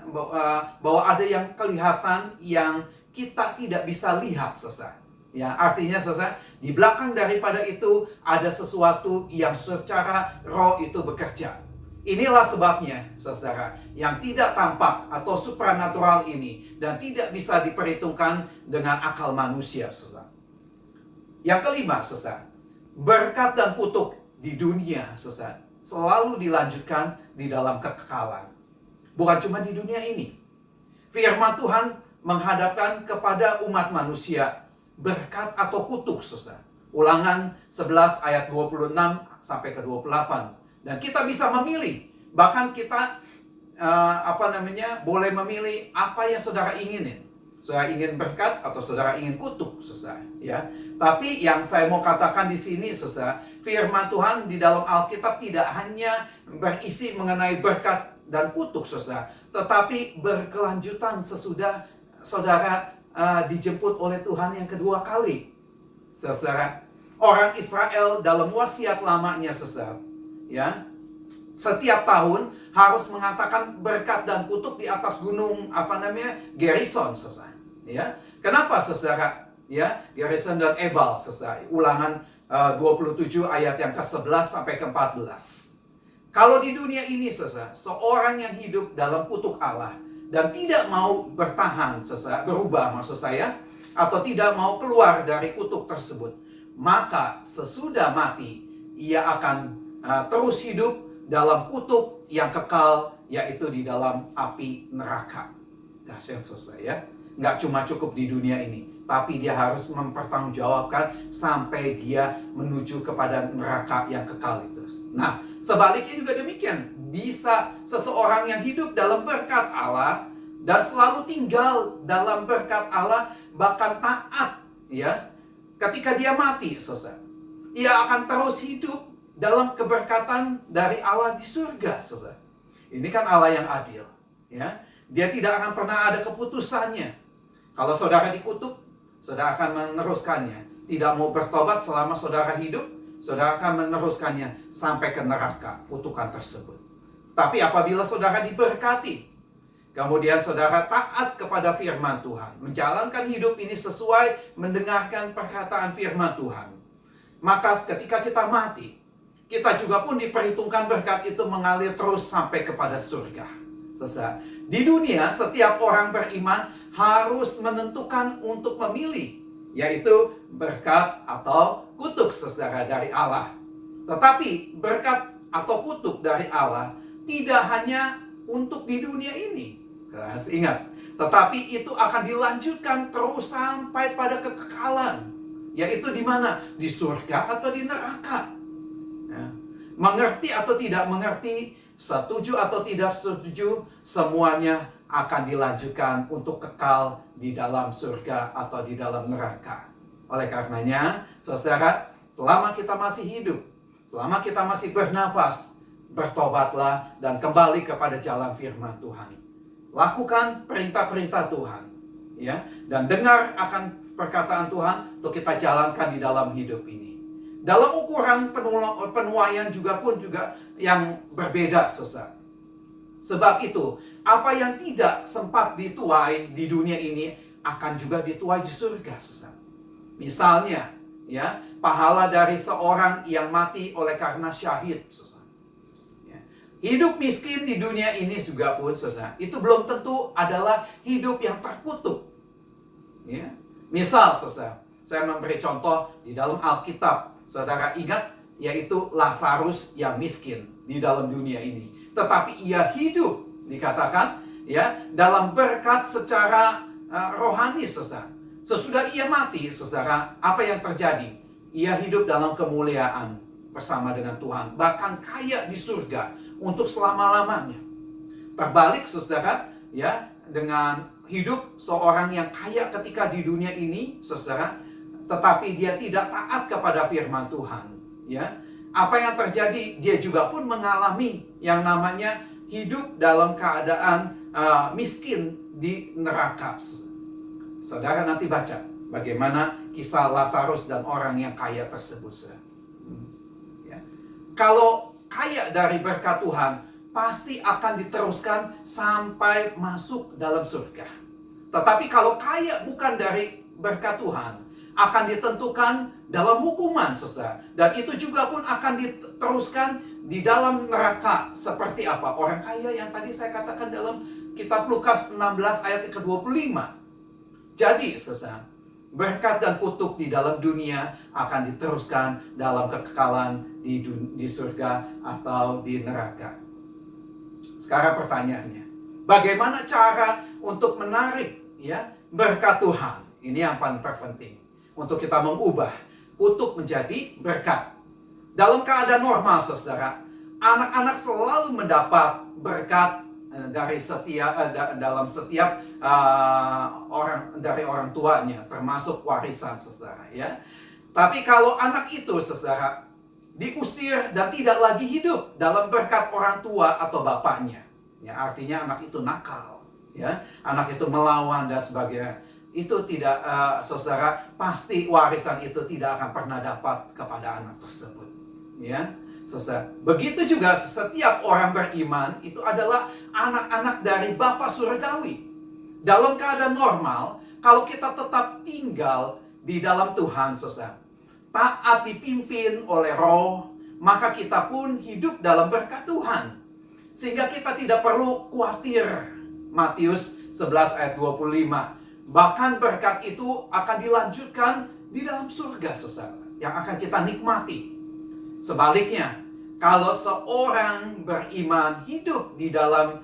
bahwa ada yang kelihatan yang kita tidak bisa lihat, saudara. Ya, artinya, saudara, di belakang daripada itu ada sesuatu yang secara roh itu bekerja. Inilah sebabnya, saudara, yang tidak tampak atau supranatural ini dan tidak bisa diperhitungkan dengan akal manusia, saudara. Yang kelima, saudara, berkat dan kutuk di dunia, saudara, selalu dilanjutkan di dalam kekekalan. Bukan cuma di dunia ini. Firman Tuhan menghadapkan kepada umat manusia berkat atau kutuk, saudara. Ulangan 11 ayat 26 sampai ke 28. Dan kita bisa memilih. Bahkan kita boleh memilih apa yang saudara inginin. Saudara ingin berkat atau saudara ingin kutuk, saudara, ya. Tapi yang saya mau katakan di sini, saudara, firman Tuhan di dalam Alkitab tidak hanya berisi mengenai berkat dan kutuk, saudara, tetapi berkelanjutan sesudah saudara dijemput oleh Tuhan yang kedua kali. Saudara, orang Israel dalam wasiat lamanya, saudara, ya, setiap tahun harus mengatakan berkat dan kutuk di atas gunung Gerison, saudara. Ya, kenapa, saudara? Ya, Gerison dan Ebal, saudara. Ulangan 27 ayat yang ke-11 sampai ke-14. Kalau di dunia ini, saudara, seorang yang hidup dalam kutuk Allah dan tidak mau bertahan, saudara, berubah maksud saya, atau tidak mau keluar dari kutuk tersebut, maka sesudah mati ia akan terus hidup dalam kutuk yang kekal, yaitu di dalam api neraka. Dahsyat, saudara, ya. Nggak cuma cukup di dunia ini, tapi dia harus mempertanggungjawabkan sampai dia menuju kepada neraka yang kekal itu. Nah, Sebaliknya juga demikian, bisa seseorang yang hidup dalam berkat Allah dan selalu tinggal dalam berkat Allah, bahkan taat, ya, ketika dia mati, saudara, ia akan terus hidup dalam keberkatan dari Allah di surga, saudara. Ini kan Allah yang adil, ya. Dia tidak akan pernah ada keputusannya. Kalau saudara dikutuk, saudara akan meneruskannya. Tidak mau bertobat selama saudara hidup, saudara akan meneruskannya sampai ke neraka kutukan tersebut. Tapi apabila saudara diberkati, kemudian saudara taat kepada firman Tuhan, menjalankan hidup ini sesuai mendengarkan perkataan firman Tuhan, maka ketika kita mati, kita juga pun diperhitungkan berkat itu mengalir terus sampai kepada surga. Saudara, di dunia setiap orang beriman harus menentukan untuk memilih, yaitu berkat atau kutuk, saudara, dari Allah. Tetapi berkat atau kutuk dari Allah tidak hanya untuk di dunia ini. Ingat, tetapi itu akan dilanjutkan terus sampai pada kekekalan, yaitu di mana? Di surga atau di neraka. Ya. Mengerti atau tidak mengerti, setuju atau tidak setuju, semuanya akan dilanjutkan untuk kekal di dalam surga atau di dalam neraka. Oleh karenanya, saudara, selama kita masih hidup, selama kita masih bernafas, bertobatlah dan kembali kepada jalan firman Tuhan. Lakukan perintah-perintah Tuhan, ya, dan dengar akan perkataan Tuhan untuk kita jalankan di dalam hidup ini. Dalam ukuran penuaian juga yang berbeda, saudara. Sebab itu, apa yang tidak sempat dituai di dunia ini akan juga dituai di surga, saudara. Misalnya, ya, pahala dari seorang yang mati oleh karena syahid, saudara. Ya. Hidup miskin di dunia ini juga pun, saudara, itu belum tentu adalah hidup yang terkutuk. Ya. Misal, saudara, saya memberi contoh di dalam Alkitab, saudara ingat, yaitu Lazarus yang miskin di dalam dunia ini. Tetapi ia hidup, dikatakan, ya, dalam berkat secara rohani, saudara. Sesudah ia mati, saudara, apa yang terjadi? Ia hidup dalam kemuliaan bersama dengan Tuhan, bahkan kaya di surga untuk selama-lamanya. Terbalik, saudara, ya, dengan hidup seorang yang kaya ketika di dunia ini, saudara, tetapi dia tidak taat kepada firman Tuhan, ya. Apa yang terjadi? Dia juga pun mengalami yang namanya hidup dalam keadaan miskin di neraka. Saudara nanti baca bagaimana kisah Lazarus dan orang yang kaya tersebut. Ya. Kalau kaya dari berkat Tuhan, pasti akan diteruskan sampai masuk dalam surga. Tetapi kalau kaya bukan dari berkat Tuhan, akan ditentukan dalam hukuman, saudara. Dan itu juga pun akan diteruskan di dalam neraka. Seperti apa? Orang kaya yang tadi saya katakan dalam kitab Lukas 16 ayat ke-25. Jadi, saudara, berkat dan kutuk di dalam dunia akan diteruskan dalam kekekalan di surga atau di neraka. Sekarang pertanyaannya, bagaimana cara untuk menarik, ya, berkat Tuhan? Ini yang paling terpenting. Untuk kita mengubah kutuk menjadi berkat. Dalam keadaan normal, saudara, anak-anak selalu mendapat berkat dari dalam setiap orang tuanya, termasuk warisan, saudara, ya. Tapi kalau anak itu, saudara, diusir dan tidak lagi hidup dalam berkat orang tua atau bapaknya, ya, artinya anak itu nakal, ya, anak itu melawan dan sebagainya. Itu tidak, saudara, pasti warisan itu tidak akan pernah dapat kepada anak tersebut, ya, saudara. Begitu juga setiap orang beriman itu adalah anak-anak dari Bapa Surgawi. Dalam keadaan normal, kalau kita tetap tinggal di dalam Tuhan, saudara, taat dipimpin oleh Roh, maka kita pun hidup dalam berkat Tuhan, sehingga kita tidak perlu khawatir. Matius 11 ayat 25. Bahkan berkat itu akan dilanjutkan di dalam surga, saudara, yang akan kita nikmati. Sebaliknya, kalau seorang beriman hidup di dalam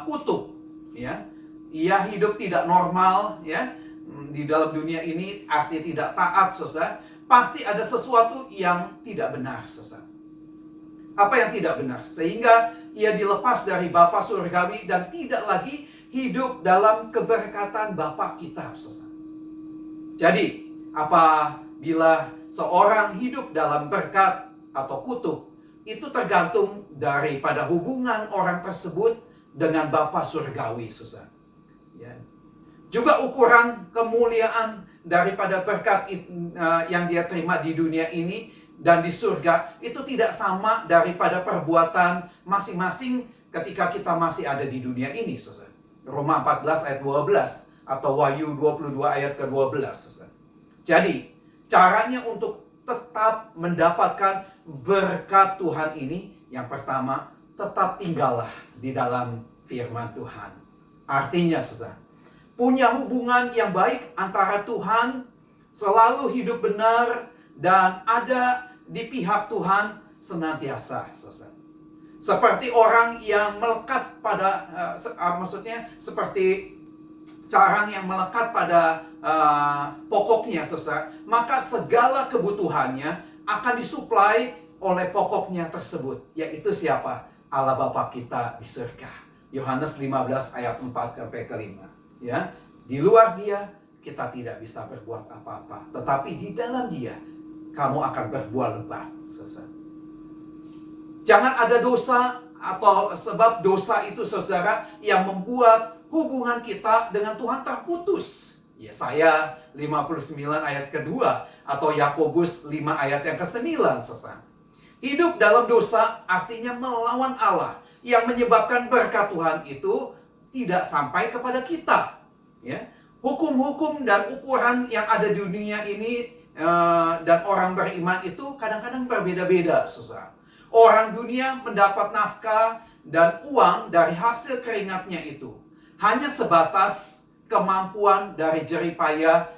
kutuk, ya, ia hidup tidak normal, ya, di dalam dunia ini, artinya tidak taat, saudara, pasti ada sesuatu yang tidak benar, saudara. apa yang tidak benar, sehingga ia dilepas dari Bapa surgawi dan tidak lagi hidup dalam keberkatan Bapa kita. Jadi, apabila seorang hidup dalam berkat atau kutuk, itu tergantung daripada hubungan orang tersebut dengan Bapa surgawi, saudara. Ya. Juga ukuran kemuliaan daripada berkat yang dia terima di dunia ini dan di surga itu tidak sama daripada perbuatan masing-masing ketika kita masih ada di dunia ini, saudara. Roma 14 ayat 12 atau Wahyu 22 ayat ke-12, saudara. Jadi, caranya untuk tetap mendapatkan berkat Tuhan ini, yang pertama, tetap tinggallah di dalam firman Tuhan. Artinya, saudara, punya hubungan yang baik antara Tuhan, selalu hidup benar, dan ada di pihak Tuhan senantiasa, saudara. Seperti orang yang melekat pada, maksudnya seperti carang yang melekat pada pokoknya, saudara. Maka segala kebutuhannya akan disuplai oleh pokoknya tersebut. Yaitu siapa? Allah Bapa kita di surga. Yohanes 15 ayat 4-5. Ya, di luar Dia kita tidak bisa berbuat apa-apa. Tetapi di dalam Dia kamu akan berbuah lebat, saudara. Jangan ada dosa, atau sebab dosa itu, saudara, yang membuat hubungan kita dengan Tuhan terputus. Yesaya 59 ayat kedua atau Yakobus 5 ayat yang ke-9, saudara. Hidup dalam dosa artinya melawan Allah, yang menyebabkan berkat Tuhan itu tidak sampai kepada kita. Ya, hukum-hukum dan ukuran yang ada di dunia ini dan orang beriman itu kadang-kadang berbeda-beda, saudara. Orang dunia mendapat nafkah dan uang dari hasil keringatnya itu hanya sebatas kemampuan dari jeripaya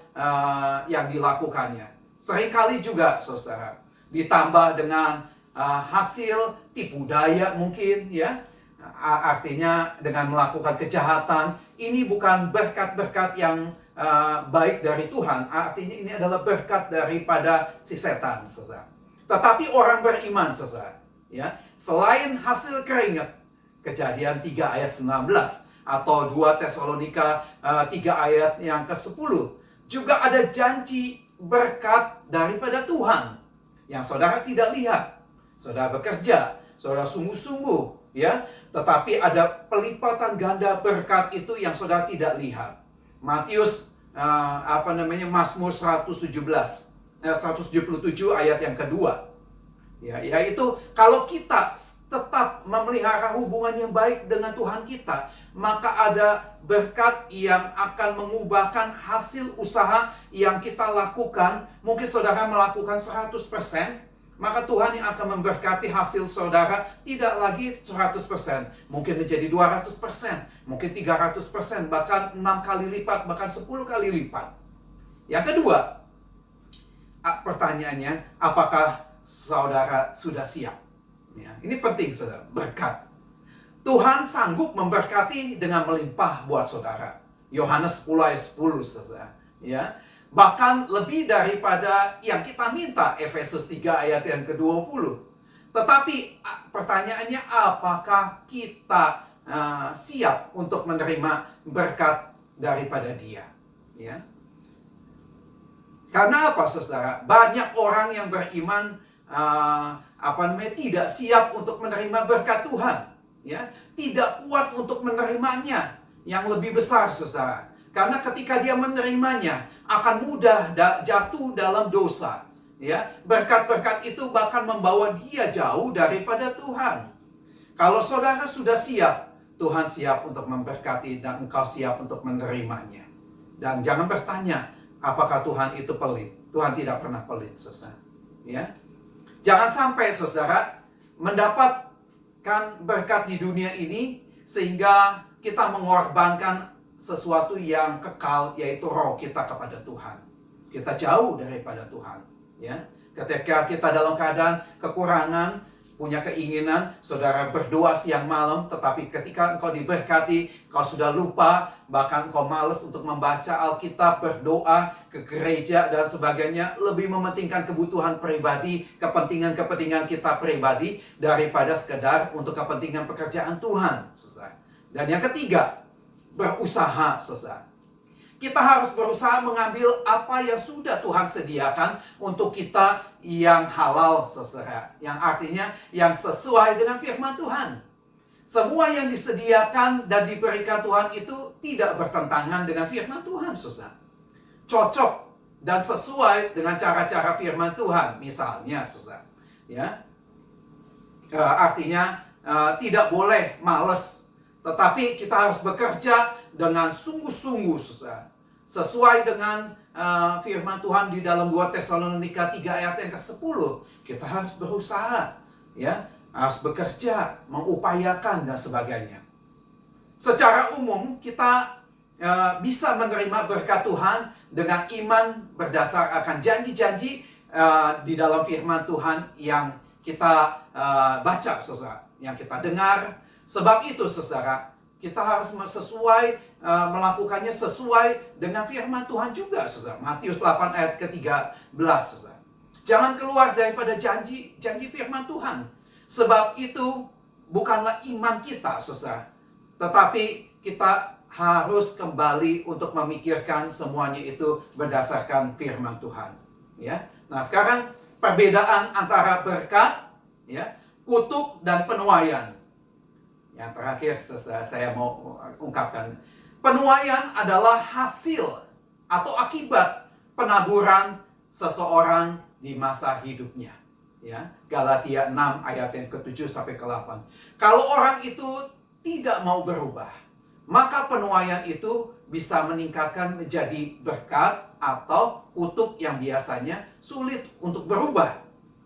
yang dilakukannya. Seringkali juga, saudara, ditambah dengan hasil tipu daya mungkin, ya. Artinya dengan melakukan kejahatan. Ini bukan berkat-berkat yang baik dari Tuhan. Artinya ini adalah berkat daripada si setan, saudara. Tetapi orang beriman, saudara, ya, selain hasil keringat, Kejadian 3 ayat 19 atau 2 Tesalonika 3 ayat yang ke-10, juga ada janji berkat daripada Tuhan yang saudara tidak lihat. Saudara bekerja, saudara sungguh-sungguh, ya, tetapi ada pelipatan ganda berkat itu yang saudara tidak lihat. Matius Mazmur 177 ayat yang kedua. Ya, yaitu kalau kita tetap memelihara hubungan yang baik dengan Tuhan kita, maka ada berkat yang akan mengubahkan hasil usaha yang kita lakukan. Mungkin saudara melakukan 100%, maka Tuhan yang akan memberkati hasil saudara tidak lagi 100%, mungkin menjadi 200%, mungkin 300%, bahkan 6 kali lipat, bahkan 10 kali lipat. Yang kedua, pertanyaannya, apakah saudara sudah siap? Ya, ini penting, saudara, berkat. Tuhan sanggup memberkati dengan melimpah buat saudara. Yohanes 10 ayat 10, saudara. Ya, bahkan lebih daripada yang kita minta, Efesus 3 ayat yang ke-20. Tetapi pertanyaannya, apakah kita siap untuk menerima berkat daripada Dia? Ya. Karena apa, saudara? Banyak orang yang beriman tidak siap untuk menerima berkat Tuhan, ya, tidak kuat untuk menerimanya yang lebih besar, saudara. Karena ketika dia menerimanya akan mudah jatuh dalam dosa, ya. Berkat-berkat itu bahkan membawa dia jauh daripada Tuhan. Kalau saudara sudah siap, Tuhan siap untuk memberkati dan engkau siap untuk menerimanya. Dan jangan bertanya, apakah Tuhan itu pelit? Tuhan tidak pernah pelit, saudara. Ya. Jangan sampai saudara mendapatkan berkat di dunia ini sehingga kita mengorbankan sesuatu yang kekal, yaitu roh kita kepada Tuhan. Kita jauh daripada Tuhan, ya. Ketika kita dalam keadaan kekurangan, punya keinginan saudara berdoa siang malam, tetapi ketika engkau diberkati, kau sudah lupa, bahkan engkau malas untuk membaca Alkitab, berdoa, ke gereja dan sebagainya, lebih mementingkan kebutuhan pribadi, kepentingan-kepentingan kita pribadi, daripada sekedar untuk kepentingan pekerjaan Tuhan. Dan yang ketiga, berusaha. Kita harus berusaha mengambil apa yang sudah Tuhan sediakan untuk kita yang halal, saudara. Yang artinya yang sesuai dengan firman Tuhan. Semua yang disediakan dan diberikan Tuhan itu tidak bertentangan dengan firman Tuhan, saudara. Cocok dan sesuai dengan cara-cara firman Tuhan. Misalnya, saudara, ya, artinya tidak boleh malas, tetapi kita harus bekerja dengan sungguh-sungguh, saudara. Sesuai dengan firman Tuhan di dalam 2 Tesalonika 3 ayat yang ke-10. Kita harus berusaha, ya, harus bekerja, mengupayakan dan sebagainya. Secara umum kita bisa menerima berkat Tuhan dengan iman berdasar akan janji-janji di dalam firman Tuhan yang kita baca, saudara, yang kita dengar. Sebab itu, saudara, kita harus melakukannya sesuai dengan firman Tuhan juga, saudara. Matius 8 ayat ke-13, saudara. Jangan keluar daripada janji firman Tuhan. Sebab itu bukanlah iman kita, saudara. Tetapi kita harus kembali untuk memikirkan semuanya itu berdasarkan firman Tuhan. Ya. Nah, sekarang perbedaan antara berkat, ya, kutuk dan penuaian. Yang terakhir saya mau ungkapkan. Penuaian adalah hasil atau akibat penaburan seseorang di masa hidupnya. Ya, Galatia 6 ayat yang ke-7 sampai ke-8. Kalau orang itu tidak mau berubah, maka penuaian itu bisa meningkatkan menjadi berkat atau kutuk yang biasanya sulit untuk berubah.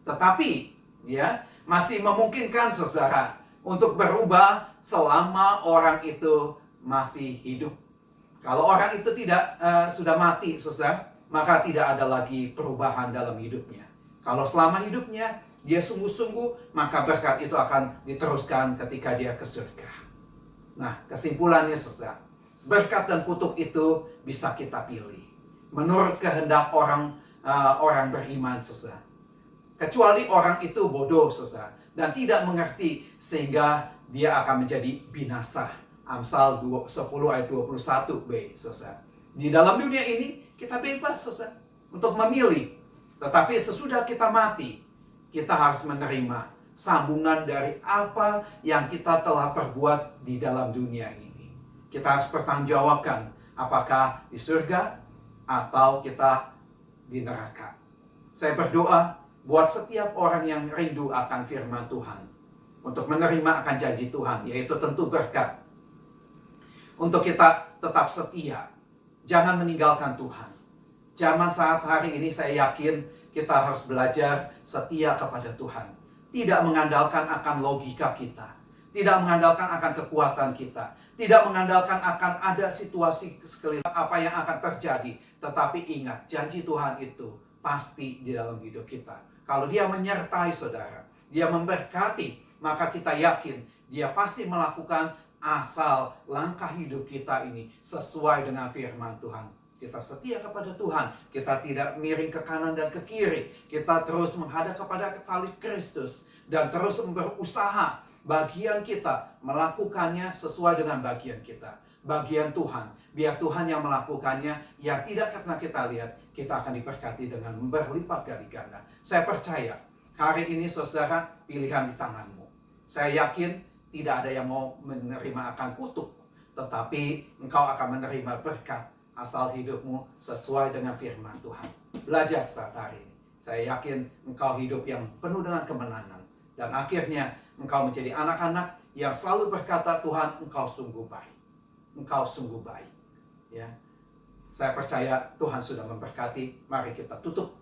Tetapi, ya, masih memungkinkan, saudara, untuk berubah selama orang itu masih hidup. Kalau orang itu tidak sudah mati, saudara, maka tidak ada lagi perubahan dalam hidupnya. Kalau selama hidupnya dia sungguh-sungguh, maka berkat itu akan diteruskan ketika dia ke surga. Nah, kesimpulannya, saudara, berkat dan kutuk itu bisa kita pilih menurut kehendak orang beriman, saudara. Kecuali orang itu bodoh, saudara, dan tidak mengerti sehingga dia akan menjadi binasa. Amsal 10 ayat 21b, saudara. Di dalam dunia ini kita bebas, saudara, untuk memilih. Tetapi sesudah kita mati, kita harus menerima sambungan dari apa yang kita telah perbuat di dalam dunia ini. Kita harus bertanggungjawabkan apakah di surga atau kita di neraka. Saya berdoa buat setiap orang yang rindu akan firman Tuhan, untuk menerima akan janji Tuhan, yaitu tentu berkat. Untuk kita tetap setia, jangan meninggalkan Tuhan. Zaman saat hari ini saya yakin kita harus belajar setia kepada Tuhan. Tidak mengandalkan akan logika kita, tidak mengandalkan akan kekuatan kita, tidak mengandalkan akan ada situasi sekeliling apa yang akan terjadi. Tetapi ingat, janji Tuhan itu pasti di dalam hidup kita. Kalau dia menyertai saudara, dia memberkati, maka kita yakin dia pasti melakukan asal langkah hidup kita ini sesuai dengan firman Tuhan. Kita setia kepada Tuhan, kita tidak miring ke kanan dan ke kiri, kita terus menghadap kepada salib Kristus dan terus berusaha bagian kita melakukannya sesuai dengan bagian kita, bagian Tuhan. Biar Tuhan yang melakukannya, yang tidak karena kita lihat, kita akan diberkati dengan berlipat kali ganda. Saya percaya hari ini, saudara, pilihan di tanganmu. Saya yakin tidak ada yang mau menerima akan kutuk, tetapi engkau akan menerima berkat asal hidupmu sesuai dengan firman Tuhan. Belajar saat hari ini. Saya yakin engkau hidup yang penuh dengan kemenangan. Dan akhirnya engkau menjadi anak-anak yang selalu berkata, Tuhan, engkau sungguh baik. Engkau sungguh baik. Ya, saya percaya Tuhan sudah memberkati. Mari kita tutup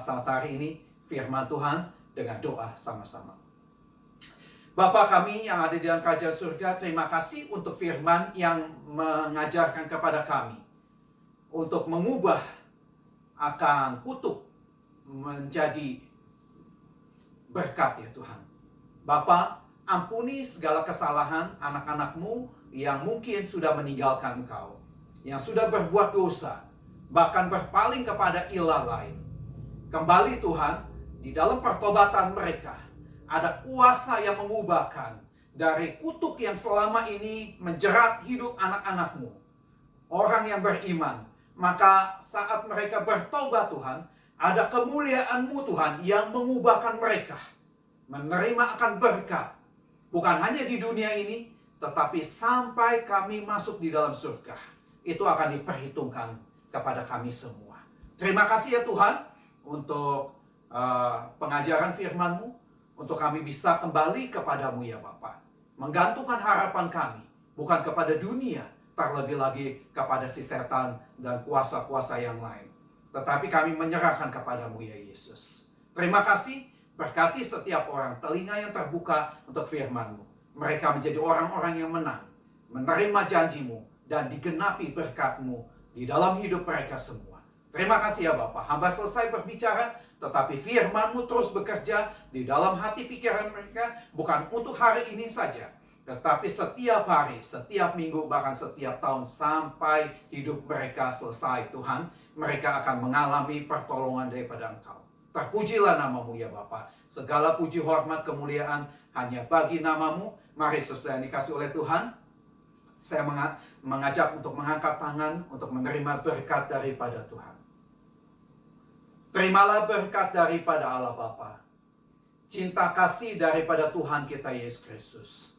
saat hari ini firman Tuhan dengan doa sama-sama. Bapa kami yang ada di dalam kerajaan surga, terima kasih untuk firman yang mengajarkan kepada kami untuk mengubah akan kutuk menjadi berkat, ya Tuhan. Bapa, ampuni segala kesalahan anak-anak-Mu yang mungkin sudah meninggalkan Engkau, yang sudah berbuat dosa, bahkan berpaling kepada ilah lain. Kembali Tuhan, di dalam pertobatan mereka, ada kuasa yang mengubahkan dari kutuk yang selama ini menjerat hidup anak-anak-Mu, orang yang beriman. Maka saat mereka bertobat Tuhan, ada kemuliaan-Mu Tuhan yang mengubahkan mereka, menerima akan berkat, bukan hanya di dunia ini, tetapi sampai kami masuk di dalam surga. Itu akan diperhitungkan kepada kami semua. Terima kasih ya Tuhan, untuk pengajaran firman-Mu, untuk kami bisa kembali kepadamu ya Bapa. Menggantungkan harapan kami, bukan kepada dunia, terlebih lagi kepada si setan dan kuasa-kuasa yang lain. Tetapi kami menyerahkan kepadamu ya Yesus. Terima kasih, berkati setiap orang, telinga yang terbuka untuk firman-Mu. Mereka menjadi orang-orang yang menang, menerima janji-Mu, dan digenapi berkat-Mu di dalam hidup mereka semua. Terima kasih ya Bapa. Hamba selesai berbicara, tetapi firman-Mu terus bekerja di dalam hati pikiran mereka, bukan untuk hari ini saja, tetapi setiap hari, setiap minggu, bahkan setiap tahun sampai hidup mereka selesai Tuhan. Mereka akan mengalami pertolongan daripada Engkau. Terpujilah nama-Mu ya Bapa. Segala puji, hormat, kemuliaan hanya bagi nama-Mu. Mari sesuai yang dikasih oleh Tuhan, saya mengajak untuk mengangkat tangan untuk menerima berkat daripada Tuhan. Terimalah berkat daripada Allah Bapa, cinta kasih daripada Tuhan kita Yesus Kristus,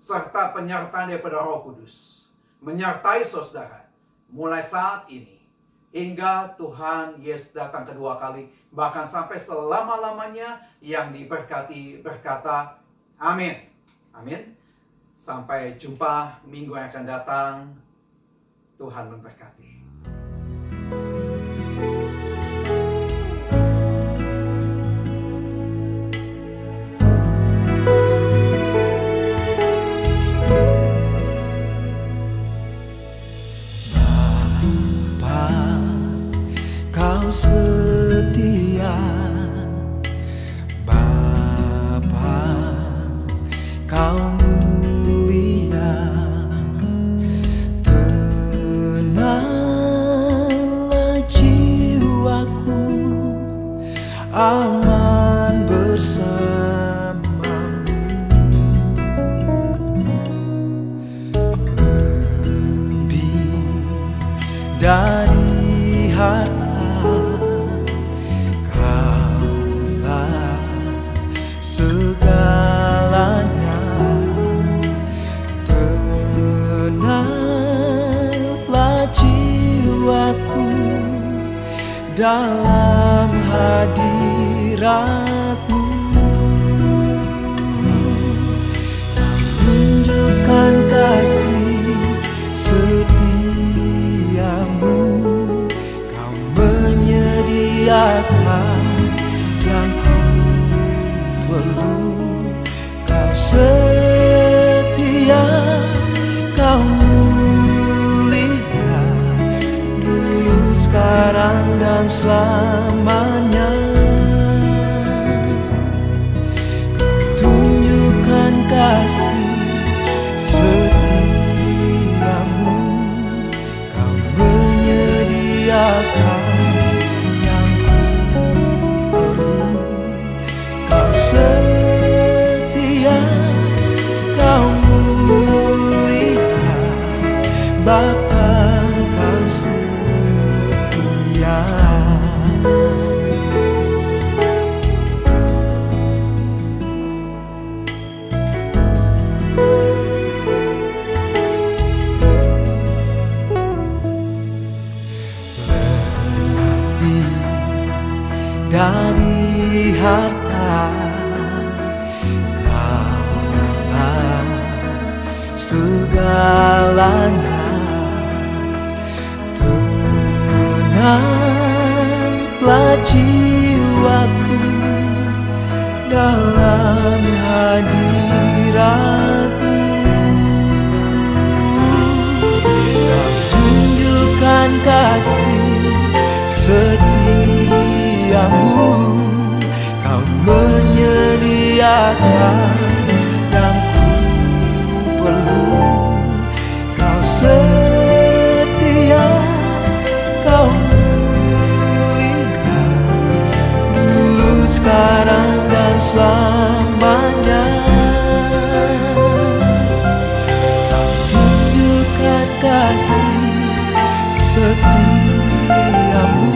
serta penyertaan daripada Roh Kudus menyertai saudara mulai saat ini hingga Tuhan Yesus datang kedua kali, bahkan sampai selama-lamanya. Yang diberkati berkata amin. Amin. Sampai jumpa minggu yang akan datang. Tuhan memberkati. Setia Bapa, Kau mulia, tenanglah jiwaku, aman bersamamu. Lebih dari harta segalanya, tenanglah jiwaku dalam hadirat-Mu. Tunjukkan kasih setiamu, Kau menyediakan yang perlu. Kau setia, Kau mulia, dulu, sekarang, dan selamanya. Kau tunjukkan kasih setiamu, Kau menyediakan yang ku perlu. Kau setia, Kau mulia, Bapa, Kau setia. Lebih dari harta, Kaulah segalanya. Tenanglah jiwaku dalam hadirat-Mu. Kau tunjukkan kasih setiamu, Kau menyediakan menyediakan yang ku perlu. Kau setia, kau mulia, dulu, sekarang, dan selamanya. Kau tunjukkan kasih setiamu,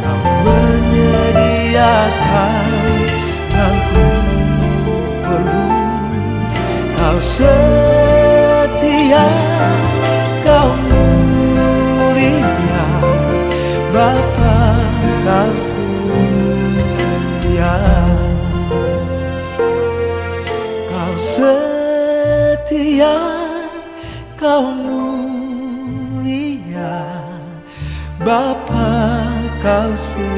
kau menyediakan yang ku perlu. Kau setia, kau mulia, Bapa, kau setia. Kau setia, kau mulia, Bapa, kau setia.